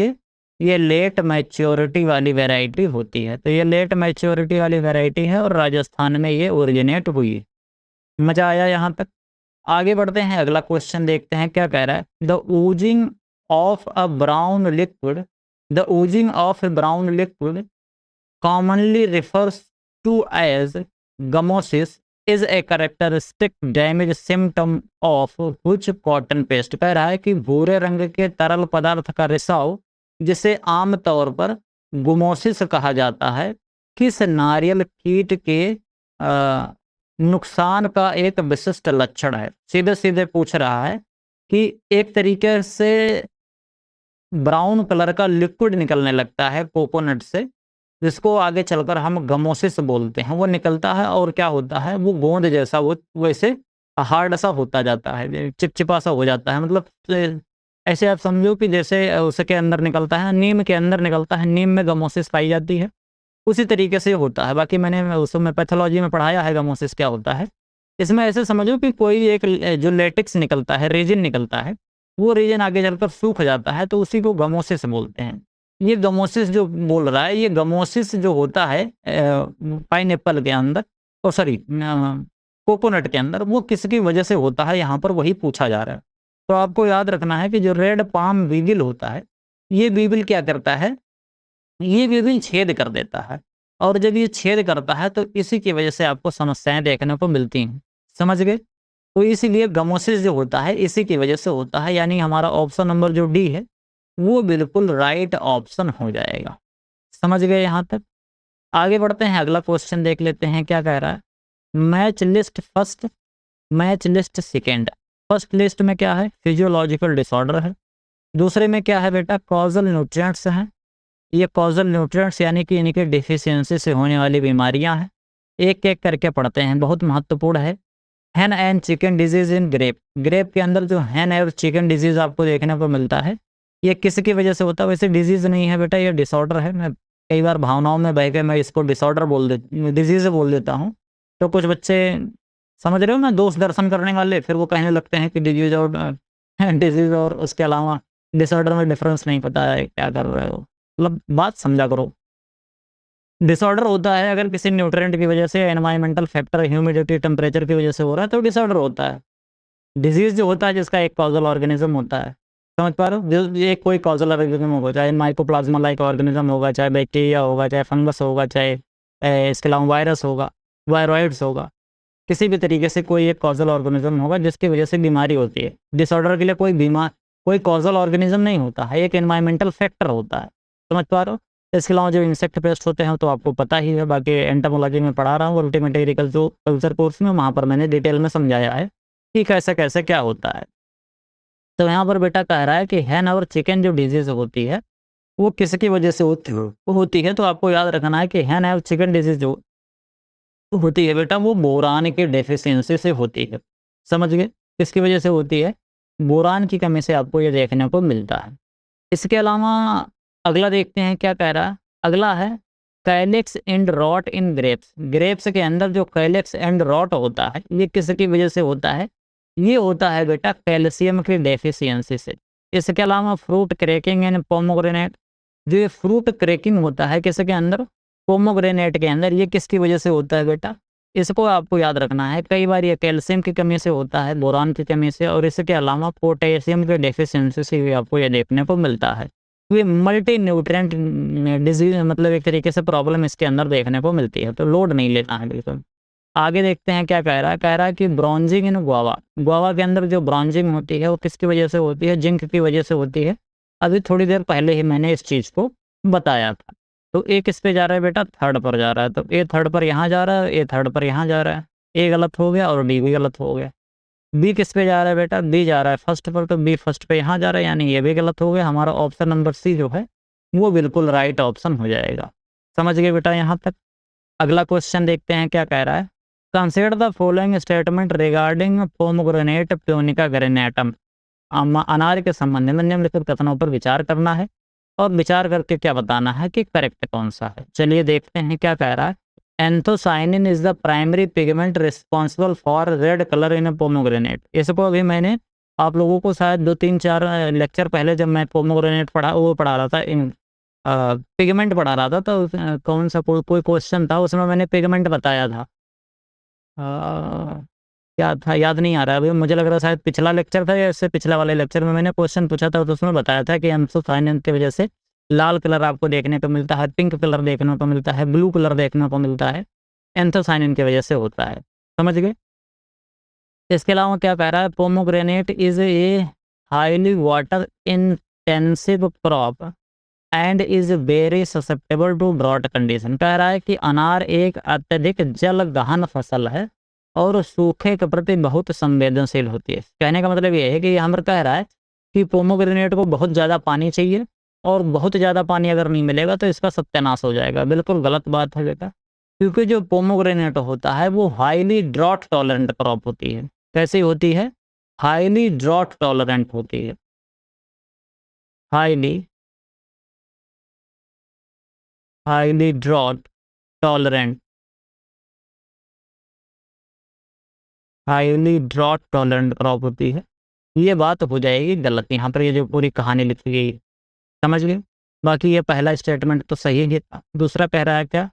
ये लेट मैच्योरिटी वाली वैरायटी होती है। तो ये लेट मैच्योरिटी वाली वैरायटी है और राजस्थान में ये ओरिजिनेट हुई है। मज़ा आया यहाँ तक। आगे बढ़ते हैं, अगला क्वेश्चन देखते हैं क्या कह रहा है। The Ojing of a brown liquid, the Ojing of A brown liquid commonly refers to as gummosis is a characteristic damage symptom of which cotton paste। कह रहा है कि भूरे रंग के तरल पदार्थ का रिसाव, जिसे आमतौर पर गुमोसिस कहा जाता है, किस नारियल कीट के नुकसान का एक विशिष्ट लक्षण है। सीधे सीधे पूछ रहा है कि एक तरीके से ब्राउन कलर का लिक्विड निकलने लगता है कोकोनट से, जिसको आगे चलकर हम गमोसिस बोलते हैं, वो निकलता है और क्या होता है, वो गोंद जैसा वो वैसे हार्ड सा होता जाता है, चिपचिपा सा हो जाता है। मतलब ऐसे आप समझो कि जैसे उसके अंदर निकलता है, नीम के अंदर निकलता है, नीम में गमोसिस पाई जाती है, उसी तरीके से होता है। बाकी मैंने उसमें पैथोलॉजी में पढ़ाया है गमोसिस क्या होता है। इसमें ऐसे समझो कि कोई एक जो लेटेक्स निकलता है, रेजिन निकलता है, वो रीजन आगे चलकर सूख जाता है, तो उसी को गमोसिस बोलते हैं। ये गमोसिस जो बोल रहा है, ये गमोसिस जो होता है पाइनएप्पल के अंदर, ओ सॉरी कोकोनट के अंदर, वो किसकी वजह से होता है, यहाँ पर वही पूछा जा रहा है। तो आपको याद रखना है कि जो रेड पाम वीविल होता है, ये वीविल क्या करता है, ये वीविल छेद कर देता है, और जब ये छेद करता है तो इसी की वजह से आपको समस्याएं देखने को मिलती हैं। समझ गए? तो इसीलिए गमोसिस जो होता है इसी की वजह से होता है, यानी हमारा ऑप्शन नंबर जो डी है वो बिल्कुल राइट ऑप्शन हो जाएगा। समझ गए यहाँ तक? आगे बढ़ते हैं, अगला क्वेश्चन देख लेते हैं क्या कह रहा है। Match list first, match list second. First list में क्या है, फिजियोलॉजिकल डिसऑर्डर है। दूसरे में क्या है बेटा, कॉजल न्यूट्रिएंट्स हैं। ये कॉजल न्यूट्रिएंट्स यानी कि इनके डिफिशियंसी से होने वाली बीमारियां हैं। एक एक करके पढ़ते हैं, बहुत महत्वपूर्ण है। Hen and chicken disease in grape, grape के अंदर जो हैन और चिकन डिजीज आपको देखने को मिलता है, ये किसकी वजह से होता है, वैसे डिजीज नहीं है बेटा, ये डिसऑर्डर है। मैं कई बार भावनाओं में बह के मैं इसको डिसऑर्डर बोल दे, डिजीज बोल देता हूँ। तो कुछ बच्चे समझ रहे हो ना, दोष दर्शन करने वाले, फिर वो कहने लगते हैं कि डिजीज और डिजीज और उसके अलावा डिसऑर्डर में डिफरेंस नहीं पता है, क्या कर रहे हो, मतलब बात समझा करो। डिसऑर्डर होता है अगर किसी न्यूट्रिएंट की वजह से, एनवायरमेंटल फैक्टर, ह्यूमिडिटी, टेम्परेचर की वजह से हो रहा है तो डिसऑर्डर होता है। डिजीज जो होता है जिसका एक कॉजल ऑर्गेनिज्म होता है, समझ पा रहे हो, ये कोई कॉजल ऑर्गेनिज्म होगा, चाहे माइकोप्लाज्मा लाइक ऑर्गेनिज्म होगा, चाहे बैक्टीरिया होगा, चाहे फंगस होगा, चाहे इसके अलावा वायरस होगा, वायरॉइड्स होगा, किसी भी तरीके से कोई एक कॉजल ऑर्गेनिज्म होगा जिसकी वजह से बीमारी होती है। डिसऑर्डर के लिए कोई कॉजल ऑर्गेनिज्म नहीं होता है, एक एनवायरमेंटल फैक्टर होता है। समझ पा रहे हो? इसके अलावा जो इंसेक्ट पेस्ट होते हैं तो आपको पता ही है, बाकी एंटोमोलॉजी में पढ़ा रहा हूँ, अल्टीमेट एग्रीकल्चर कोर्स में, वहाँ पर मैंने डिटेल में समझाया है कि कैसे कैसे क्या होता है। तो यहाँ पर बेटा कह रहा है कि हैन और चिकन जो डिजीज होती है वो किसकी वजह से होती है, तो आपको याद रखना है कि हैन और चिकन डिजीज जो होती है बेटा, वो बोरान के डेफिशिएंसी से होती है। समझ गए? किसकी वजह से होती है, बोरान की कमी से आपको ये देखने को मिलता है। इसके अलावा अगला देखते हैं क्या कह रहा है। अगला है calyx end rot in grapes. Grapes के अंदर जो कैलेक्स एंड रॉट होता है ये किसकी वजह से होता है, ये होता है बेटा कैल्शियम की डेफिशिएंसी से। इसके अलावा फ्रूट क्रैकिंग एंड पोमोग्रेनेट, जो ये फ्रूट क्रैकिंग होता है किसके अंदर, पोमोग्रेनेट के अंदर, ये किसकी वजह से होता है बेटा, इसको आपको याद रखना है। कई बार ये कैल्शियम की कमी से होता है, बोरान की कमी से, और इसके अलावा पोटेशियम के डेफिशिएंसी से भी आपको ये देखने को मिलता है। ये मल्टी न्यूट्रिएंट डिजीज, मतलब एक तरीके से प्रॉब्लम इसके अंदर देखने को मिलती है, तो लोड नहीं लेना है बिल्कुल। आगे देखते हैं क्या कह रहा है। कह रहा है कि ब्रॉन्जिंग इन गुआवा, गुआवा के अंदर जो ब्रॉन्जिंग होती है वो किसकी वजह से होती है, जिंक की वजह से होती है। अभी थोड़ी देर पहले ही मैंने इस चीज़ को बताया था। तो ए किस पे जा रहा है बेटा, थर्ड पर जा रहा है, तो ए थर्ड पर यहाँ जा रहा है, ए थर्ड पर यहाँ जा रहा है, ए गलत हो गया और डी भी गलत हो गया। बी किस पे जा रहा है बेटा, बी जा रहा है फर्स्ट पर, तो बी फर्स्ट पे यहाँ जा रहा है, यानी ये भी गलत हो गया। हमारा ऑप्शन नंबर सी जो है वो बिल्कुल राइट ऑप्शन हो जाएगा। समझ गए बेटा यहाँ तक? अगला क्वेश्चन देखते हैं क्या कह रहा है। Consider the following statement regarding pomegranate Punica granatum. अनार के संबंध में निम्नलिखित कथनों पर विचार करना है और विचार करके क्या बताना है कि करेक्ट कौन सा है। चलिए देखते हैं क्या कह रहा है। Anthocyanin is the primary pigment responsible for red colour in pomegranate. इसको अभी मैंने आप लोगों को शायद 2-3-4 लेक्चर पहले जब मैं पोमोग्रेनेट पढ़ा रहा था, इन पिगमेंट पढ़ा रहा था, तो कौन सा कोई क्वेश्चन था उसमें मैंने पिगमेंट बताया था। क्या था याद नहीं आ रहा है अभी, मुझे लग रहा है शायद पिछला लेक्चर था या इससे पिछला वाले लेक्चर में मैंने क्वेश्चन पूछा था, तो उसमें बताया था कि एंथोसाइनिन की वजह से लाल कलर आपको देखने को मिलता है, पिंक कलर देखने को मिलता है, ब्लू कलर देखने को मिलता है, एंथोसाइनिन की वजह से होता है। समझ गए? इसके अलावा क्या कह रहा है, pomegranate is a highly water intensive crop and is very susceptible to drought condition. कह रहा है कि अनार एक अत्यधिक जल गहन फसल है और सूखे के प्रति बहुत संवेदनशील होती है। कहने का मतलब ये है कि यहाँ पर कह रहा है कि पोमोग्रेनेट को बहुत ज़्यादा पानी चाहिए और बहुत ज़्यादा पानी अगर नहीं मिलेगा तो इसका सत्यानाश हो जाएगा। बिल्कुल गलत बात है बेटा, क्योंकि जो पोमोग्रेनेट होता है वो हाईली ड्रॉट टॉलरेंट क्रॉप होती है। कैसी होती है? हाईली ड्रॉट टॉलरेंट होती है। Highly highly drought tolerant highly drought tolerant crop होती है। ये बात हो जाएगी गलत, यहाँ पर ये जो पूरी कहानी लिखी गई है, समझ गए? बाकी ये पहला स्टेटमेंट तो सही ही था। दूसरा कह रहा है क्या?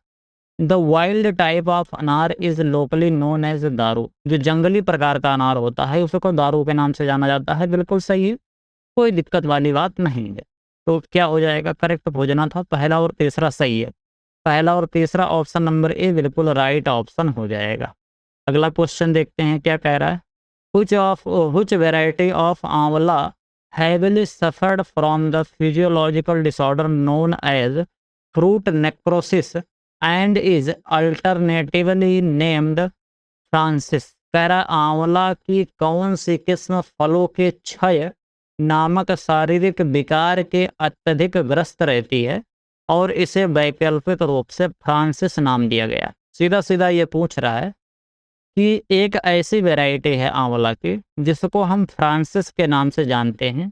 द वाइल्ड टाइप ऑफ अनार इज लोकली नोन एज दारू। जो जंगली प्रकार का अनार होता है उसको दारू के नाम से जाना जाता है। बिल्कुल सही है, कोई दिक्कत वाली बात नहीं है। तो क्या हो जाएगा? करेक्ट हो जाना था, पहला और तीसरा सही है। पहला और तीसरा ऑप्शन नंबर ए बिल्कुल राइट ऑप्शन हो जाएगा। अगला क्वेश्चन देखते हैं क्या कह रहा है। which variety of आंवला heavily suffered from the physiological disorder known as fruit necrosis and is alternatively named Francis? कह रहा आंवला की कौन सी किस्म फलों के क्षय नामक शारीरिक विकार के अत्यधिक ग्रस्त रहती है और इसे वैकल्पिक रूप से फ्रांसिस नाम दिया गया? सीधा सीधा ये पूछ रहा है कि एक ऐसी वैरायटी है आंवला की जिसको हम फ्रांसिस के नाम से जानते हैं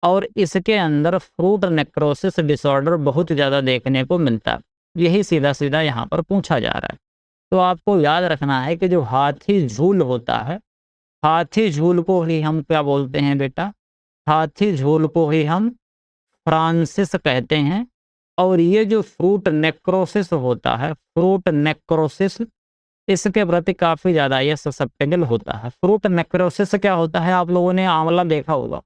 और इसके अंदर फ्रूट नेक्रोसिस डिसऑर्डर बहुत ज़्यादा देखने को मिलता है। यही सीधा सीधा यहाँ पर पूछा जा रहा है। तो आपको याद रखना है कि जो हाथी झूल होता है, हाथी झूल को ही हम क्या बोलते हैं बेटा? हाथी झूल को ही हम फ्रांसिस कहते हैं। और ये जो फ्रूट नेक्रोसिस होता है, फ्रूट नेक्रोसिस, इसके प्रति काफ़ी ज़्यादा ये ससेप्टेबल होता है। फ्रूट नेक्रोसिस क्या होता है? आप लोगों ने आंवला देखा होगा।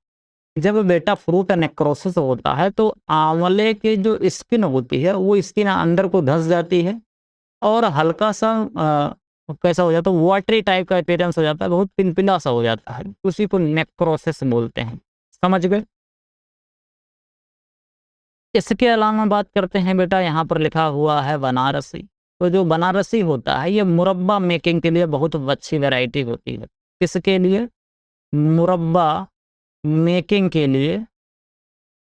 जब बेटा फ्रूट नेक्रोसिस होता है तो आंवले की जो स्किन होती है वो स्किन अंदर को धंस जाती है और हल्का सा कैसा हो जाता है, वाटरी टाइप का अपीयरेंस हो जाता है, बहुत पिलपिला सा हो जाता है। उसी को नेक्रोसिस बोलते हैं। समझ गए? इसके अलावा बात करते हैं बेटा, यहाँ पर लिखा हुआ है बनारसी। तो जो बनारसी होता है ये मुरब्बा मेकिंग के लिए बहुत अच्छी वैरायटी होती है। किसके लिए? मुरब्बा मेकिंग के लिए।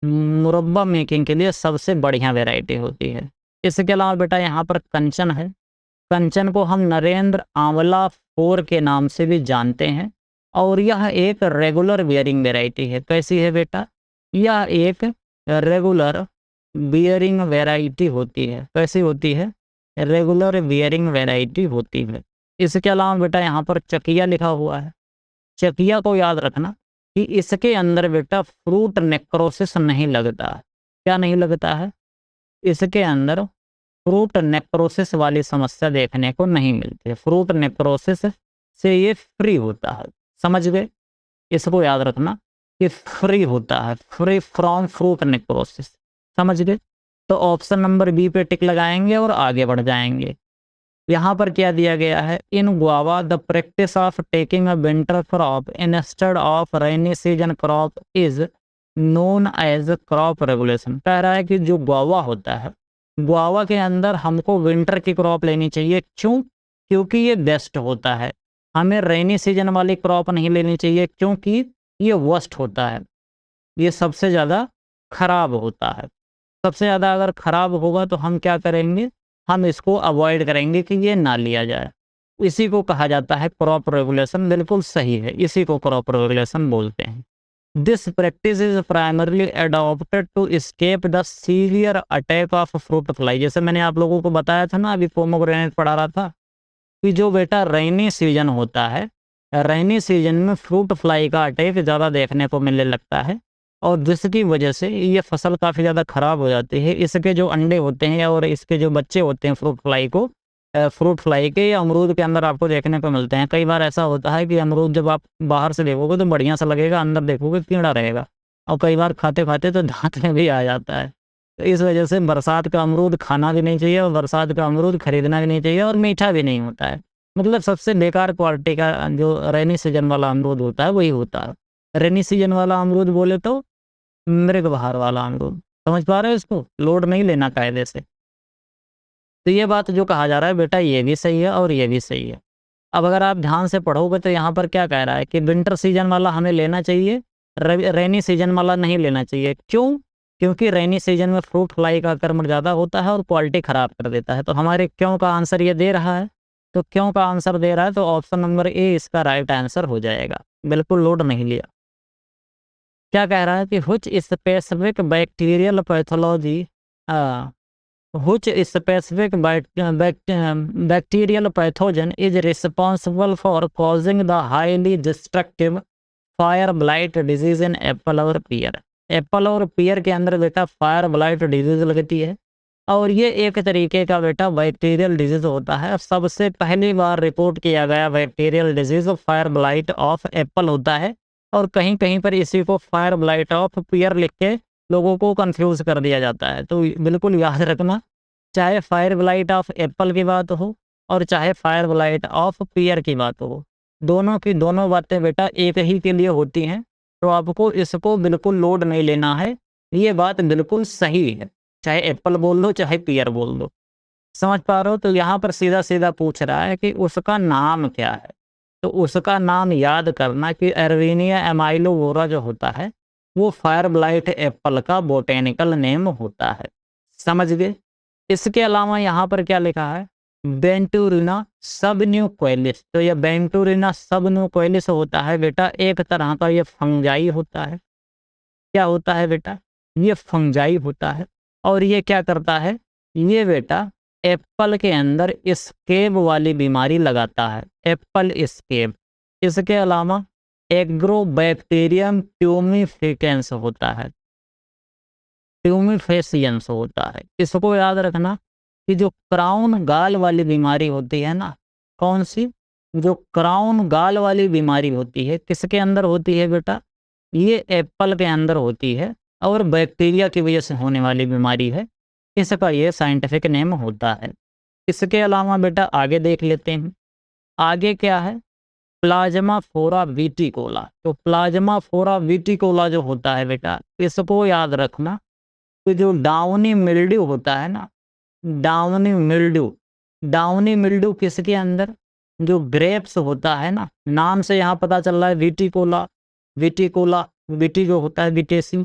मुरब्बा मेकिंग के लिए सबसे बढ़िया वैरायटी होती है। इसके अलावा बेटा यहाँ पर कंचन है। कंचन को हम नरेंद्र आंवला 4 के नाम से भी जानते हैं और यह एक रेगुलर बियरिंग वैरायटी है। कैसी है बेटा? यह एक रेगुलर बियरिंग वैरायटी होती है। कैसी होती है? रेगुलर बियरिंग वैरायटी होती है। इसके अलावा बेटा यहाँ पर चकिया लिखा हुआ है। चकिया को याद रखना कि इसके अंदर बेटा फ्रूट नेक्रोसिस नहीं लगता है। क्या नहीं लगता है? इसके अंदर फ्रूट नेक्रोसिस वाली समस्या देखने को नहीं मिलती है। फ्रूट नेक्रोसिस से ये फ्री होता है। समझ गए? इसको याद रखना कि फ्री होता है, फ्री फ्रॉम फ्रूट नेक्रोसिस। समझ गए? तो ऑप्शन नंबर बी पे टिक लगाएंगे और आगे बढ़ जाएंगे। यहाँ पर क्या दिया गया है? In guava the practice of taking a winter crop instead of rainy season crop is known as crop regulation. कह रहा है कि जो गुआवा होता है, गुआवा के अंदर हमको विंटर की क्रॉप लेनी चाहिए। क्यों? क्योंकि ये बेस्ट होता है। हमें रेनी सीजन वाली क्रॉप नहीं लेनी चाहिए क्योंकि ये वर्स्ट होता है, ये सबसे ज़्यादा खराब होता है। सबसे ज़्यादा अगर खराब होगा तो हम क्या करेंगे? हम इसको अवॉइड करेंगे कि ये ना लिया जाए। इसी को कहा जाता है क्रॉप रेगुलेशन। बिल्कुल सही है, इसी को क्रॉप रेगुलेशन बोलते हैं। This practice is primarily adopted to escape the severe attack of fruit fly. जैसे मैंने आप लोगों को बताया था ना, अभी पोमोग्रेनेट पढ़ा रहा था, कि जो बेटा रेनी सीजन होता है, रेनी सीजन में फ्रूट फ्लाई का अटैक ज़्यादा देखने को मिलने लगता है और जिसकी वजह से ये फसल काफ़ी ज़्यादा ख़राब हो जाती है। इसके जो अंडे होते हैं और इसके जो बच्चे होते हैं फ्रूट फ्लाई के या अमरूद के अंदर आपको देखने को मिलते हैं। कई बार ऐसा होता है कि अमरूद जब आप बाहर से देखोगे तो बढ़िया सा लगेगा, अंदर देखोगे कीड़ा रहेगा और कई बार खाते खाते तो दांत में भी आ जाता है। तो इस वजह से बरसात का अमरूद खाना भी नहीं चाहिए और बरसात का अमरूद खरीदना भी नहीं चाहिए और मीठा भी नहीं होता है। मतलब सबसे बेकार क्वालिटी का जो रेनी सीजन वाला अमरूद होता है वही होता है। रेनी सीजन वाला अमरूद बोले तो मृग बहार वाला अमरूद। समझ पा रहे हो? इसको लोड नहीं लेना कायदे से। तो ये बात जो कहा जा रहा है बेटा ये भी सही है और ये भी सही है। अब अगर आप ध्यान से पढ़ोगे तो यहाँ पर क्या कह रहा है कि विंटर सीजन वाला हमें लेना चाहिए, रेनी सीजन वाला नहीं लेना चाहिए। क्यों? क्योंकि रेनी सीजन में फ्रूट फ्लाई का आक्रमण ज़्यादा होता है और क्वालिटी ख़राब कर देता है। तो हमारे क्यों का आंसर ये दे रहा है, तो क्यों का आंसर दे रहा है, तो ऑप्शन नंबर ए इसका राइट आंसर हो जाएगा। बिल्कुल लोड नहीं लिया। क्या कह रहा है कि which specific bacterial pathology which specific bacterial pathogen is responsible for causing the highly destructive fire blight disease in Apple और पियर। एप्पल और पियर के अंदर बेटा फायर ब्लाइट डिजीज लगती है और ये एक तरीके का बेटा बैक्टीरियल डिजीज होता है। सबसे पहली बार रिपोर्ट किया गया bacterial disease fire blight of Apple होता है और कहीं कहीं पर इसी को फायर ब्लाइट ऑफ पियर लिख के लोगों को कंफ्यूज कर दिया जाता है। तो बिल्कुल याद रखना, चाहे फायर ब्लाइट ऑफ एप्पल की बात हो और चाहे फायर ब्लाइट ऑफ पियर की बात हो, दोनों की दोनों बातें बेटा एक ही के लिए होती हैं। तो आपको इसको बिल्कुल लोड नहीं लेना है, ये बात बिल्कुल सही है। चाहे एप्पल बोल दो चाहे पियर बोल दो, समझ पा रहे हो। तो यहाँ पर सीधा सीधा पूछ रहा है कि उसका नाम क्या है, तो उसका नाम याद करना कि एर्विनिया एमाइलोवोरा जो होता है वो फायर ब्लाइट एप्पल का बोटेनिकल नेम होता है। समझ गए। इसके अलावा यहाँ पर क्या लिखा है, बेंटूरिना सबन्यूक्वेलिस। तो ये बेंटूरिना सबन्यूक्वेलिस होता है बेटा एक तरह का ये फंजाई होता है। क्या होता है बेटा, ये फंजाई होता है और ये क्या करता है, ये बेटा एप्पल के अंदर स्केब वाली बीमारी लगाता है, एप्पल स्केब। इसके अलावा एग्रोबैक्टीरियम ट्यूमिफिकेंस होता है, ट्यूमिफेसियंस होता है। इसको याद रखना कि जो क्राउन गाल वाली बीमारी होती है ना, कौन सी, जो क्राउन गाल वाली बीमारी होती है किसके अंदर होती है बेटा, ये एप्पल के अंदर होती है और बैक्टीरिया की वजह से होने वाली बीमारी है। इसका ये साइंटिफिक नेम होता है। इसके अलावा बेटा आगे देख लेते हैं, आगे क्या है, प्लाज्माफोरा विटिकोला। तो प्लाज्माफोरा विटिकोला जो होता है बेटा, इसको याद रखना कि जो डाउनी मिल्ड्यू होता है ना, डाउनी मिल्ड्यू, डाउनी मिल्ड्यू किसके अंदर, जो ग्रेप्स होता है ना, नाम से यहाँ पता चल रहा है विटिकोला, विटिकोला, विटी जो होता है विटेसी,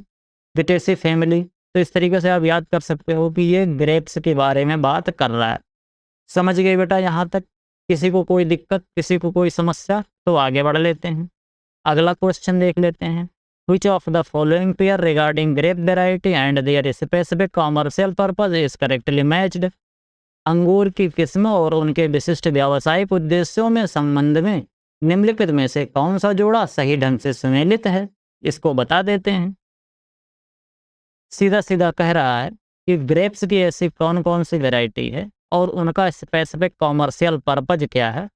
विटेसी फैमिली। तो इस तरीके से आप याद कर सकते हो कि ये ग्रेप्स के बारे में बात कर रहा है। समझ गए बेटा यहाँ तक। किसी को कोई दिक्कत, किसी को कोई समस्या, तो आगे बढ़ लेते हैं। अगला क्वेश्चन देख लेते हैं। Which of the following pair regarding grape variety and their specific commercial purpose is correctly matched? अंगूर की किस्म और उनके विशिष्ट व्यावसायिक उद्देश्यों में संबंध में निम्नलिखित में से कौन सा जोड़ा सही ढंग से सुमेलित है, इसको बता देते हैं। सीधा सीधा कह रहा है कि ग्रेप्स की ऐसी कौन कौन सी वैरायटी है और उनका स्पेसिफिक कॉमर्शियल पर्पज क्या है,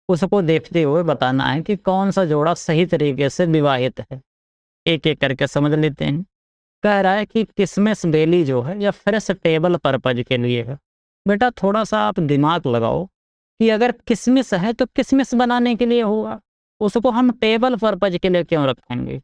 उसको देखते हुए बताना है कि कौन सा जोड़ा सही तरीके से विवाहित है। एक एक करके समझ लेते हैं। कह रहा है कि किसमिस बेली जो है या फ्रेश टेबल पर्पज के लिए है। बेटा थोड़ा सा आप दिमाग लगाओ कि अगर किसमिस है तो किसमिस बनाने के लिए होगा, उसको हम टेबल पर्पज के लिए क्यों रखेंगे।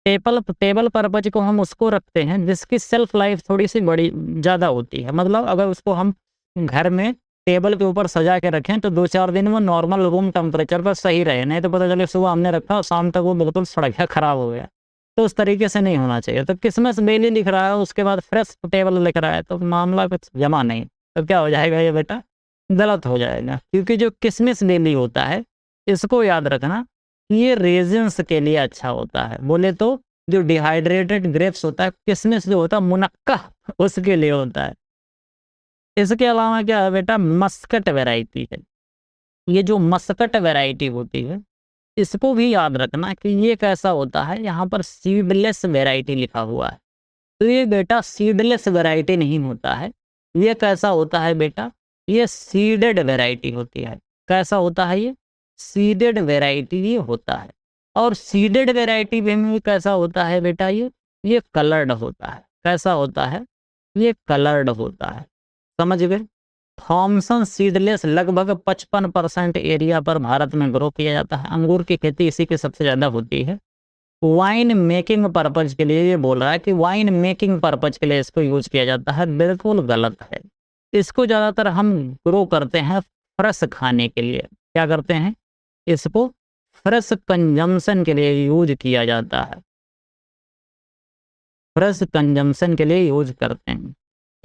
टेबल पर्पज को हम उसको रखते हैं जिसकी सेल्फ लाइफ थोड़ी सी बड़ी ज़्यादा होती है। मतलब अगर उसको हम घर में टेबल के ऊपर सजा के रखें तो 2-4 दिन में नॉर्मल रूम टेम्परेचर पर सही रहे, नहीं तो पता चले सुबह हमने रखा और शाम तक वो बिल्कुल सड़ गया, खराब हो गया। तो उस तरीके से नहीं होना चाहिए। तो किसमिस बेली लिख रहा है, उसके बाद फ्रेश टेबल लिख रहा है, तो मामला कुछ जमा नहीं। तो क्या हो जाएगा ये बेटा, गलत हो जाएगा। क्योंकि जो किसमिस बेली होता है, इसको याद रखना, ये रेजिन्स के लिए अच्छा होता है। बोले तो जो डिहाइड्रेटेड ग्रेप्स होता है, किसमिस जो होता है मुनक्का, उसके लिए होता है। इसके अलावा क्या है बेटा, मस्कट वैरायटी है। ये जो मस्कट वैरायटी होती है, इसको भी याद रखना कि ये कैसा होता है। यहाँ पर सीडलेस वैरायटी लिखा हुआ है, तो ये बेटा सीडलेस वैरायटी नहीं होता है। ये कैसा होता है बेटा, ये सीडेड वैरायटी होती है। कैसा होता है ये, सीडेड वैरायटी ये होता है। और सीडेड वैरायटी में कैसा होता है बेटा, ये कलर्ड होता है। कैसा होता है, ये कलर्ड होता है। समझ गए। थॉमसन सीडलेस लगभग 55% एरिया पर भारत में ग्रो किया जाता है। अंगूर की खेती इसी की सबसे ज़्यादा होती है। वाइन मेकिंग पर्पज के लिए ये बोल रहा है कि वाइन मेकिंग पर्पज के लिए इसको यूज किया जाता है, बिल्कुल गलत है। इसको ज़्यादातर हम ग्रो करते हैं फ्रेश खाने के लिए। क्या करते हैं, इसको फ्रेश कंजम्पशन के लिए यूज किया जाता है, फ्रेश कंजम्पशन के लिए यूज करते हैं।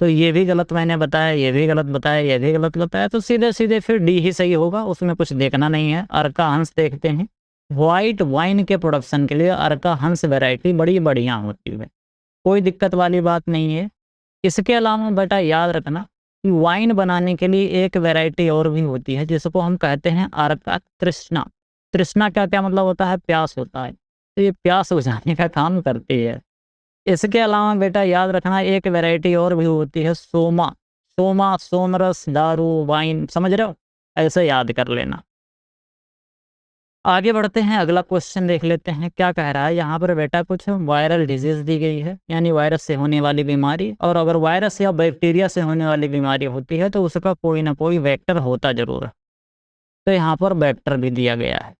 तो ये भी गलत मैंने बताया, ये भी गलत बताया, ये भी गलत बताया, तो सीधे सीधे फिर डी ही सही होगा, उसमें कुछ देखना नहीं है। अर्का हंस देखते हैं। वाइट वाइन के प्रोडक्शन के लिए अर्का हंस वैरायटी बड़ी बढ़िया होती है, कोई दिक्कत वाली बात नहीं है। इसके अलावा बेटा याद रखना कि वाइन बनाने के लिए एक वैरायटी और भी होती है जिसको हम कहते हैं अर्का तृष्णा। तृष्णा का क्या मतलब होता है? प्यास होता है। तो ये प्यास बुझाने का काम करती है। इसके अलावा बेटा याद रखना एक वैरायटी और भी होती है सोमा। सोमा, सोमरस, दारू, वाइन, समझ रहे हो? ऐसे याद कर लेना। आगे बढ़ते हैं, अगला क्वेश्चन देख लेते हैं क्या कह रहा है यहाँ पर बेटा। कुछ वायरल डिजीज दी गई है, यानी वायरस से होने वाली बीमारी, और अगर वायरस या बैक्टीरिया से होने वाली बीमारी होती है तो उसका कोई ना कोई वेक्टर होता जरूर है। तो यहाँ पर वेक्टर भी दिया गया है।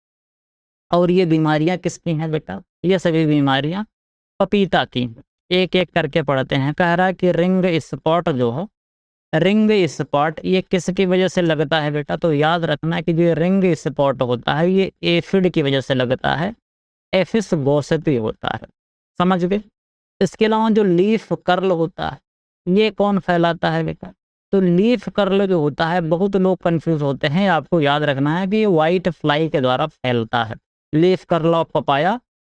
और ये बीमारियाँ किसकी हैं बेटा? ये सभी बीमारियाँ पपीता की। एक एक करके पढ़ते हैं। कह रहा है कि रिंग स्पॉट जो है, रिंग स्पॉट ये किसकी वजह से लगता है बेटा? तो याद रखना कि जो रिंग स्पॉट होता है ये एफिड की वजह से लगता है, एफिस गॉसिपी होता है, समझ गए? इसके अलावा जो लीफ कर्ल होता है ये कौन फैलाता है बेटा? तो लीफ कर्ल जो होता है, बहुत लोग कंफ्यूज होते हैं, आपको याद रखना है कि ये वाइट फ्लाई के द्वारा फैलता है। Leaf curl of papaya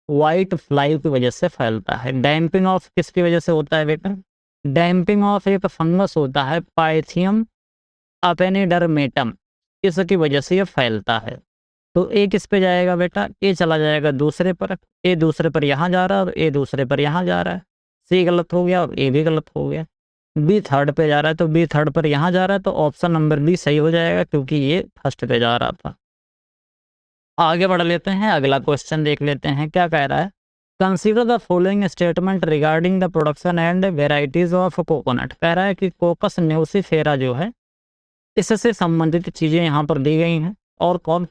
white fly की वजह से फैलता है। डैम्पिंग ऑफ किसकी वजह से होता है बेटा? डैम्पिंग ऑफ एक फंगस होता है पाइथियम अपेनिडर्मेटम, इसकी वजह से ये फैलता है। तो ए किस पे जाएगा बेटा? ए चला जाएगा दूसरे पर, ए दूसरे पर यहाँ जा रहा है और ए दूसरे पर यहाँ जा रहा है। सी गलत हो गया और ए भी गलत हो गया। बी थर्ड पे जा रहा है तो बी थर्ड पर यहाँ जा रहा है, तो ऑप्शन नंबर बी सही हो जाएगा क्योंकि ये फर्स्ट पे जा रहा था। आगे बढ़ लेते हैं, अगला क्वेश्चन देख लेते हैं क्या कह रहा है। Consider the following statement regarding the production and varieties of coconut. कह रहा है कि कोकस न्यूसीफेरा जो है इससे संबंधित चीज़ें यहाँ पर दी गई हैं, और कौन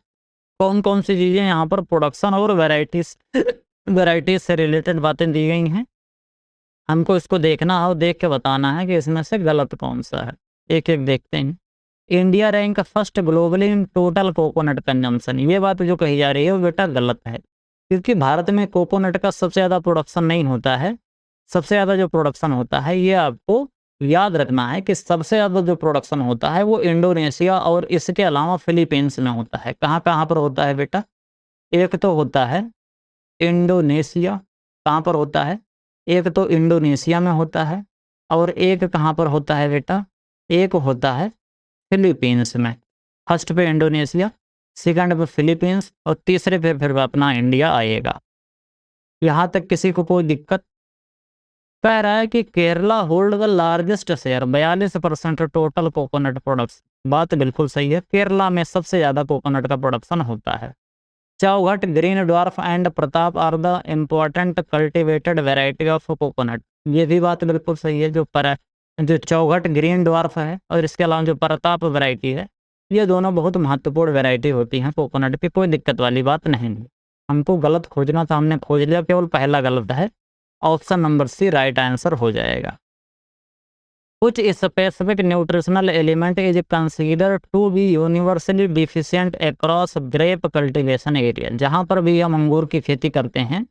कौन कौन सी चीज़ें यहाँ पर प्रोडक्शन और वेराइटीज से रिलेटेड बातें दी गई हैं। हमको इसको देखना है और देख के बताना है कि इसमें से गलत कौन सा है। एक एक देखते हैं। India rank first globally in total coconut consumption, ये बात जो कही जा रही है वो बेटा गलत है, क्योंकि भारत में कोकोनट का सबसे ज़्यादा प्रोडक्शन नहीं होता है। सबसे ज़्यादा जो प्रोडक्शन होता है, ये आपको याद रखना है कि सबसे ज़्यादा जो प्रोडक्शन होता है वो इंडोनेशिया और इसके अलावा फिलीपींस में होता है। कहाँ कहाँ पर होता है बेटा? एक तो होता है इंडोनेशिया, कहाँ पर होता है? एक तो इंडोनेशिया में होता है, और एक कहाँ पर होता है बेटा? एक होता है फिलीपींस में। फर्स्ट पे इंडोनेशिया, सेकंड पे फिलीपींस, और तीसरे पे फिर अपना इंडिया आएगा। यहाँ तक किसी को कोई दिक्कत? कह रहा है कि Kerala hold the largest share 42% total coconut products. बात बिल्कुल सही है, केरला में सबसे ज़्यादा कोकोनट का प्रोडक्शन होता है। Chowghat, green dwarf and Pratap are the important cultivated variety of coconut. ये भी बात बिल्कुल सही है। जो चौघट ग्रीन ड्वार्फ है और इसके अलावा जो प्रताप वैरायटी है, ये दोनों बहुत महत्वपूर्ण वैरायटी होती हैं कोकोनट की, कोई दिक्कत वाली बात नहीं है। हमको गलत खोजना था, हमने खोज लिया, केवल पहला गलत है। Option number C right answer हो जाएगा। कुछ specific nutritional element is consider to be universally deficient across grape cultivation area. जहाँ पर भी हम अंगूर की खेती करते हैं,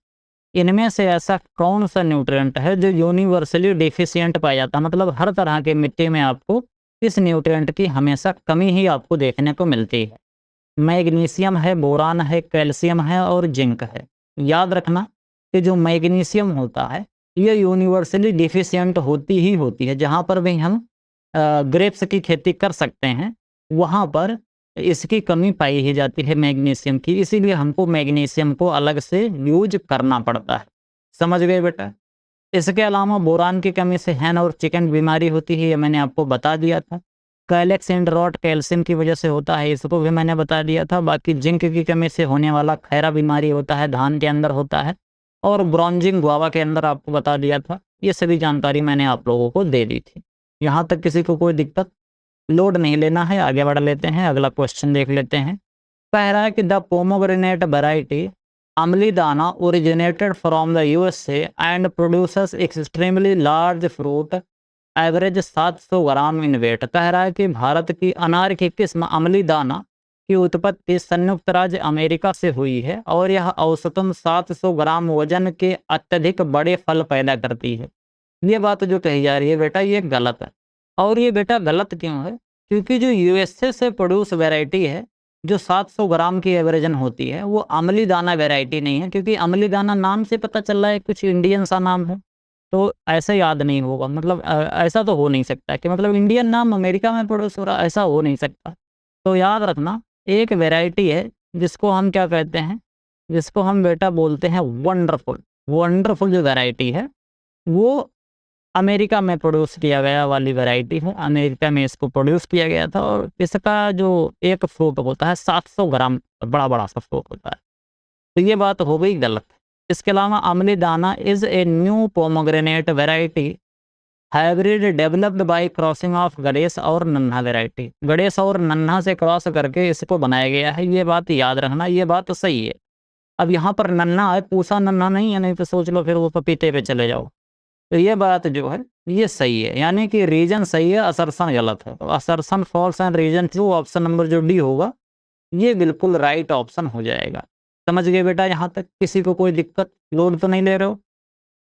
इनमें से ऐसा कौन सा न्यूट्रिएंट है जो यूनिवर्सली डिफिशिएंट पाया जाता है? मतलब हर तरह के मिट्टी में आपको इस न्यूट्रिएंट की हमेशा कमी ही आपको देखने को मिलती है। मैग्नीशियम है, बोरान है, कैल्शियम है और जिंक है। याद रखना कि जो मैग्नीशियम होता है ये यूनिवर्सली डिफिशिएंट होती ही होती है। जहाँ पर भी हम ग्रेप्स की खेती कर सकते हैं वहाँ पर इसकी कमी पाई ही जाती है मैग्नीशियम की, इसीलिए हमको मैग्नीशियम को अलग से यूज करना पड़ता है। समझ गए बेटा? इसके अलावा बोरान की कमी से हैन और चिकन बीमारी होती है, ये मैंने आपको बता दिया था। कैलेक्स एंड रॉट कैल्शियम की वजह से होता है, इसको भी मैंने बता दिया था। बाकी जिंक की कमी से होने वाला खैरा बीमारी होता है, धान के अंदर होता है, और ब्रॉन्जिंग गुआवा के अंदर आपको बता दिया था। ये सभी जानकारी मैंने आप लोगों को दे दी थी। यहाँ तक किसी को कोई दिक्कत? लोड नहीं लेना है, आगे बढ़ लेते हैं, अगला क्वेश्चन देख लेते हैं। कह रहा है कि the pomegranate variety Amli Dana originated from the USA and producers extremely large fruit average 700 gram in weight. कह रहा है कि भारत की अनार की किस्म अमली दाना की उत्पत्ति संयुक्त राज्य अमेरिका से हुई है और यह औसतन 700 ग्राम वजन के अत्यधिक बड़े फल पैदा करती है। ये बात जो कही जा रही है बेटा ये गलत है। और ये बेटा गलत क्यों है? क्योंकि जो यूएसए से प्रोड्यूस वैरायटी है, जो 700 ग्राम की एवरेजन होती है, वो अमली दाना वैरायटी नहीं है, क्योंकि अमली दाना नाम से पता चल रहा है कुछ इंडियन सा नाम है, तो ऐसे याद नहीं होगा। मतलब ऐसा तो हो नहीं सकता कि मतलब इंडियन नाम अमेरिका में प्रोड्यूस हो रहा, ऐसा हो नहीं सकता। तो याद रखना, एक वैरायटी है जिसको हम क्या कहते हैं, जिसको हम बेटा बोलते हैं वंडरफुल। वंडरफुल जो वैरायटी है वो अमेरिका में प्रोड्यूस किया गया वाली वैरायटी है। अमेरिका में इसको प्रोड्यूस किया गया था और इसका जो एक फ्रूट होता है 700 ग्राम बड़ा सा फ्रूट होता है। तो ये बात हो गई गलत। इसके अलावा अमली दाना is a new pomegranate variety hybrid developed by crossing of Ganesh और नन्हा वैरायटी। गणेश और नन्हा से क्रॉस करके इसको बनाया गया है। ये बात याद रखना, ये बात सही है। अब यहाँ पर नन्हा है, पूसा नन्हा नहीं है, नहीं तो सोच लो फिर वो पपीते पे चले जाओ। तो ये बात जो है ये सही है, यानी कि रीजन सही है, असर्शन गलत है। तो assertion false and reason true, option number जो डी होगा ये बिल्कुल राइट ऑप्शन हो जाएगा। समझ गए बेटा? यहाँ तक किसी को कोई दिक्कत लोड तो नहीं ले रहे हो?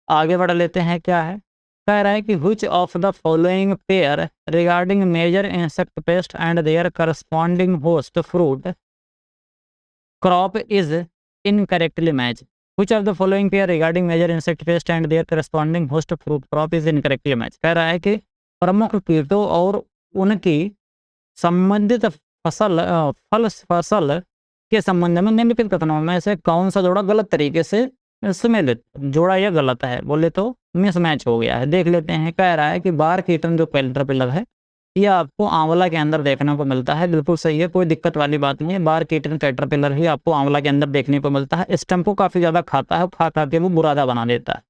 आगे बढ़ लेते हैं। क्या है कह रहा है कि which of the following pair regarding major insect pest and their corresponding host fruit crop is incorrectly match. Which of the following pair regarding major insect pest and their corresponding host fruit crop is incorrectly matched? कह रहा है कि प्रमुख कीटों और उनकी संबंधित फसल के संबंध में निम्नलिखित कथनों में से कौन सा जोड़ा गलत तरीके से सम्मिलित जोड़ा या गलत है? बोले तो मिसमैच हो गया है। देख लेते हैं। कह रहा है कि बार कीटन जो कैटरपिलर है ये आपको आंवला के अंदर देखने को मिलता है। बिल्कुल सही है, कोई दिक्कत वाली बात नहीं है। बार कीटन कैटरपिलर ही आपको आंवला के अंदर देखने को मिलता है। स्टम्प को काफ़ी ज़्यादा खाता है, खा खा के वो बुरादा बना देता है।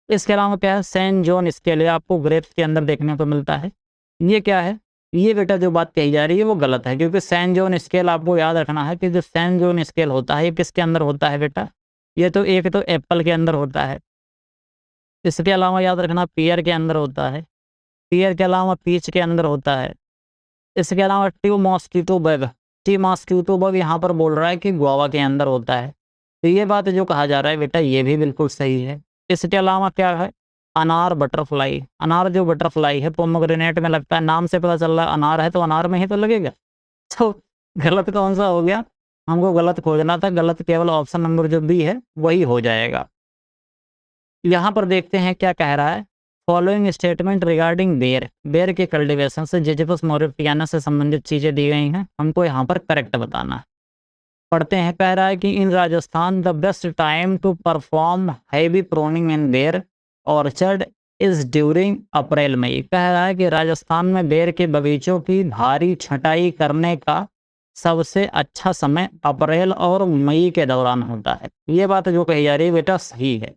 इसके अलावा क्या है, सैन जोन स्केल आपको ग्रेप्स के अंदर देखने को मिलता है। ये क्या है, ये बेटा जो बात कही जा रही है वो गलत है, क्योंकि सैन जोन स्केल आपको याद रखना है कि जो सैन जोन स्केल होता है ये किसके अंदर होता है बेटा? ये तो एक तो एप्पल के अंदर होता है। इसके अलावा याद रखना पियर के अंदर होता है। पियर के अलावा पीच के अंदर होता है। इसके अलावा टी मॉस्किटो बग यहाँ पर बोल रहा है कि गुआवा के अंदर होता है। तो ये बात जो कहा जा रहा है बेटा ये भी बिल्कुल सही है। इसके अलावा क्या है, अनार बटरफ्लाई। अनार जो बटरफ्लाई है पोमोग्रेनेट में लगता है, नाम से पता चल रहा है अनार है तो अनार में ही तो लगेगा। तो गलत कौन सा हो गया? हमको गलत खोजना था। गलत केवल ऑप्शन नंबर जो बी है वही हो जाएगा। यहाँ पर देखते हैं क्या कह रहा है। फॉलोइंग स्टेटमेंट रिगार्डिंग बेर के कल्टिवेशन से जिजिफस मोरिटियाना से संबंधित चीज़ें दी गई हैं, हमको यहाँ पर करेक्ट बताना है। पढ़ते हैं। कह रहा है कि in Rajasthan the best time to perform heavy pruning in ber orchard is during April May. कह रहा है कि राजस्थान में बेर के बगीचों की भारी छटाई करने का सबसे अच्छा समय अप्रैल और मई के दौरान होता है। ये बात जो कही जा रही है बेटा सही है,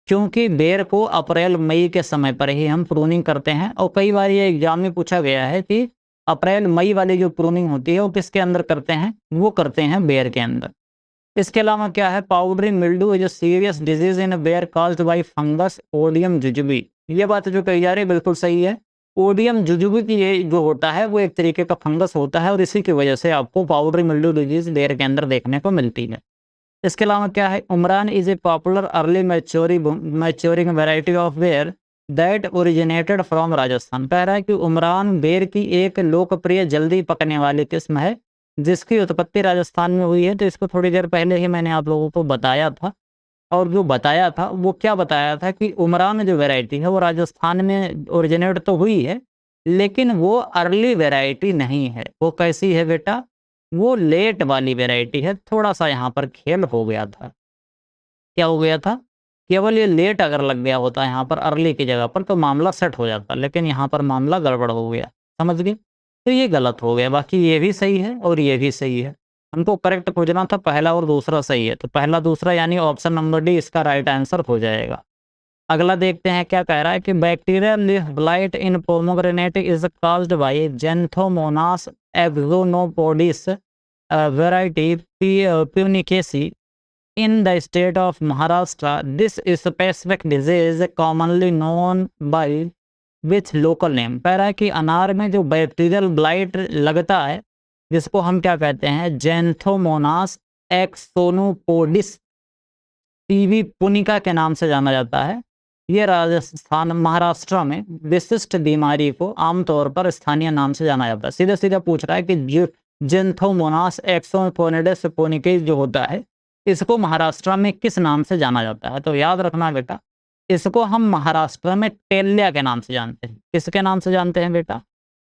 क्योंकि बेर को अप्रैल मई के समय पर ही हम प्रूनिंग करते हैं। और कई बार ये एग्जाम में पूछा गया है कि अप्रैल मई वाली जो प्रूनिंग होती है वो किसके अंदर करते हैं? वो करते हैं बेर के अंदर। इसके अलावा क्या है, powdery mildew is a serious disease in बेर कॉज्ड बाय फंगस ओडियम जुजुबी। ये बात जो कही जा रही है बिल्कुल सही है। ओडियम जुजुबी की ये जो होता है वो एक तरीके का फंगस होता है और इसी की वजह से आपको पाउडरी मिल्डू डिजीज बेर के अंदर देखने को मिलती है। इसके अलावा क्या है, Umran is a popular early maturing variety of बेर दैट ओरिजिनेटेड फ्रॉम राजस्थान। कह रहा है कि उमरान बेर की एक लोकप्रिय जल्दी पकने वाली किस्म है जिसकी उत्पत्ति राजस्थान में हुई है। तो इसको थोड़ी देर पहले ही मैंने आप लोगों को बताया था, और जो बताया था वो क्या बताया था कि उमरान जो वैरायटी है वो राजस्थान में ओरिजिनेट तो हुई है, लेकिन वो अर्ली वैरायटी नहीं है। वो कैसी है बेटा? वो लेट वाली वैरायटी है। थोड़ा सा यहाँ पर खेल हो गया था। क्या हो गया था? केवल ये लेट अगर लग गया होता यहाँ पर अर्ली की जगह पर तो मामला सेट हो जाता, लेकिन यहाँ पर मामला गड़बड़ हो गया। समझ गए? तो ये गलत हो गया। बाकी ये भी सही है और ये भी सही है। हमको करेक्ट खोजना था, पहला और दूसरा सही है, तो पहला दूसरा यानी ऑप्शन नंबर डी इसका राइट आंसर हो जाएगा। अगला देखते हैं क्या कह रहा है कि bacterial leaf blight in pomegranate is caused by Xanthomonas axonopodis variety punicae in the state of Maharashtra. This specific disease commonly known by which local name? कह रहा है कि अनार में जो बैक्टीरियल ब्लाइट लगता है जिसको हम क्या कहते हैं, ज़ैंथोमोनास एक्सोनोपोडिस टीवी पुनिका के नाम से जाना जाता है। ये राजस्थान महाराष्ट्र में विशिष्ट बीमारी को आमतौर पर स्थानीय नाम से जाना जाता है। सीधे-सीधे पूछ रहा है कि जो ज़ैंथोमोनास एक्सोनोपोडिस पुनिकेस जो होता है, इसको महाराष्ट्र में किस नाम से जाना जाता है? तो याद रखना बेटा, इसको हम महाराष्ट्र में टेल्या के नाम से जानते हैं। किसके नाम से जानते हैं बेटा?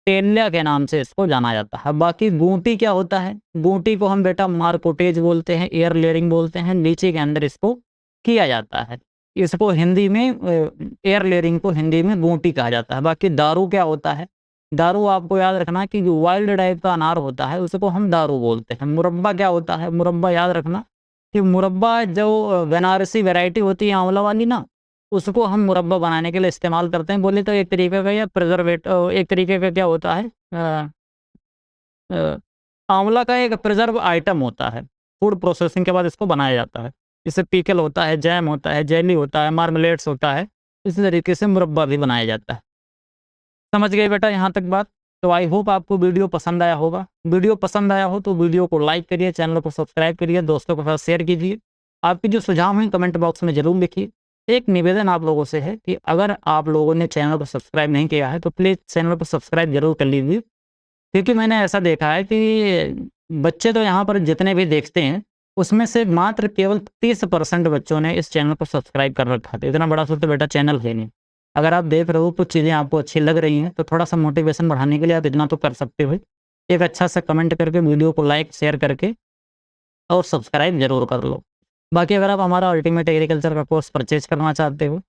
टेल्या के नाम से इसको जाना जाता है। बाकी गूंटी क्या होता है? गूंटी को हम बेटा मारकोटेज बोलते हैं, एयर लेयरिंग बोलते हैं, नीचे के अंदर इसको किया जाता है। इसको हिंदी में एयर लेयरिंग को हिंदी में गूंटी कहा जाता है। बाकी दारू क्या होता है? दारू आपको याद रखना है कि जो वाइल्ड टाइप का अनार होता है, उसको हम दारू बोलते हैं। मुरब्बा क्या होता है? मुरब्बा याद रखना कि मुरब्बा जो बनारसी वैरायटी होती है आंवला वाली ना, उसको हम मुरब्बा बनाने के लिए इस्तेमाल करते हैं। बोले तो एक तरीके का या एक तरीके का क्या होता है, अ, आंवला का एक प्रिजर्व आइटम होता है। फूड प्रोसेसिंग के बाद इसको बनाया जाता है। इससे पिकल होता है, जैम होता है, जेली होता है, मार्मलेट्स होता है। इसी तरीके से मुरब्बा भी बनाया जाता है। समझ गए बेटा यहाँ तक बात? तो आई होप आपको वीडियो पसंद आया होगा। वीडियो पसंद आया हो तो वीडियो को लाइक करिए, चैनल को सब्सक्राइब करिए, दोस्तों के साथ शेयर कीजिए। आपके जो सुझाव हैं कमेंट बॉक्स में ज़रूर लिखिए। एक निवेदन आप लोगों से है कि अगर आप लोगों ने चैनल को सब्सक्राइब नहीं किया है तो प्लीज़ चैनल को सब्सक्राइब ज़रूर कर लीजिए। क्योंकि मैंने ऐसा देखा है कि बच्चे तो यहाँ पर जितने भी देखते हैं, उसमें से मात्र केवल 30% बच्चों ने इस चैनल को सब्सक्राइब कर रखा था। इतना बड़ा तो बेटा चैनल है नहीं। अगर आप देख रहे हो कुछ चीज़ें आपको अच्छी लग रही हैं, तो थोड़ा-सा मोटिवेशन बढ़ाने के लिए आप इतना तो कर सकते हो। एक अच्छा सा कमेंट करके, वीडियो को लाइक, शेयर करके और सब्सक्राइब ज़रूर कर लो। बाकी अगर आप हमारा अल्टीमेट एग्रीकल्चर का कोर्स परचेज़ करना चाहते हो,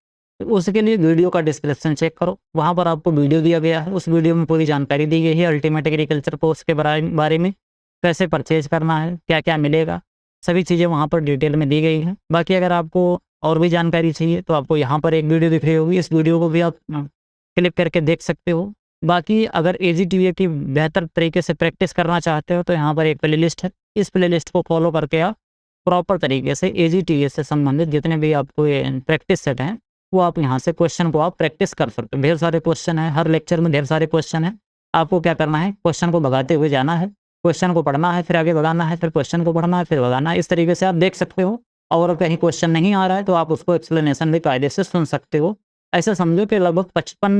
तो उसके लिए वीडियो का डिस्क्रिप्शन चेक करो। वहाँ पर आपको वीडियो दिया गया है। उस वीडियो में पूरी जानकारी दी गई है अल्टीमेट एग्रीकल्चर कोर्स के बारे में। कैसे परचेज़ करना है, क्या-क्या मिलेगा, सभी चीज़ें वहाँ पर डिटेल में दी गई हैं। बाकी अगर आपको और भी जानकारी चाहिए तो आपको यहाँ पर एक वीडियो दिख रही होगी, इस वीडियो को भी आप क्लिक करके देख सकते हो। बाकी अगर एजीटीवीए की बेहतर तरीके से प्रैक्टिस करना चाहते हो तो यहाँ पर एक प्लेलिस्ट है। इस प्लेलिस्ट को फॉलो करके आप प्रॉपर तरीके से एजीटीवीए से संबंधित जितने भी आपको ये प्रैक्टिस सेट हैं, वो आप यहाँ से क्वेश्चन को आप प्रैक्टिस कर सकते हो। ढेर सारे क्वेश्चन हैं, हर लेक्चर में ढेर सारे क्वेश्चन हैं। आपको क्या करना है, क्वेश्चन को भगाते हुए जाना है, क्वेश्चन को पढ़ना है, फिर आगे भगाना है, फिर क्वेश्चन को पढ़ना है, फिर भगाना है। इस तरीके से आप देख सकते हो। और कहीं क्वेश्चन नहीं आ रहा है तो आप उसको एक्सप्लेनेशन भी कायदे से सुन सकते हो। ऐसा समझो कि लगभग 55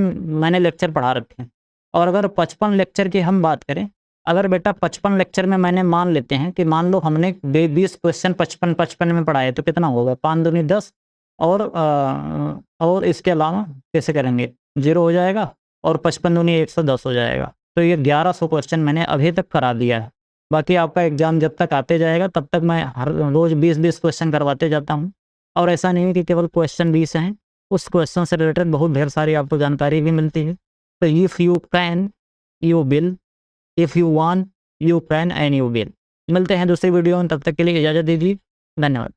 मैंने लेक्चर पढ़ा रखे हैं। और अगर 55 लेक्चर की हम बात करें, अगर बेटा 55 लेक्चर में मैंने मान लेते हैं कि मान लो हमने 20 क्वेश्चन 55 में पढ़ाए, तो कितना होगा? 5 दूनी 10 और इसके अलावा कैसे करेंगे? 0 हो जाएगा और 55 दूनी 110 हो जाएगा। तो ये 1100 क्वेश्चन मैंने अभी तक करा दिया है। बाकी आपका एग्ज़ाम जब तक आते जाएगा तब तक मैं हर रोज़ 20-20 क्वेश्चन करवाते जाता हूँ। और ऐसा नहीं है कि केवल क्वेश्चन 20 हैं, उस क्वेश्चन से रिलेटेड बहुत ढेर सारी आपको जानकारी भी मिलती है। तो if you can you will, if you want you can and you will. मिलते हैं दूसरी वीडियो में, तब तक के लिए इजाज़त दीजिए। धन्यवाद।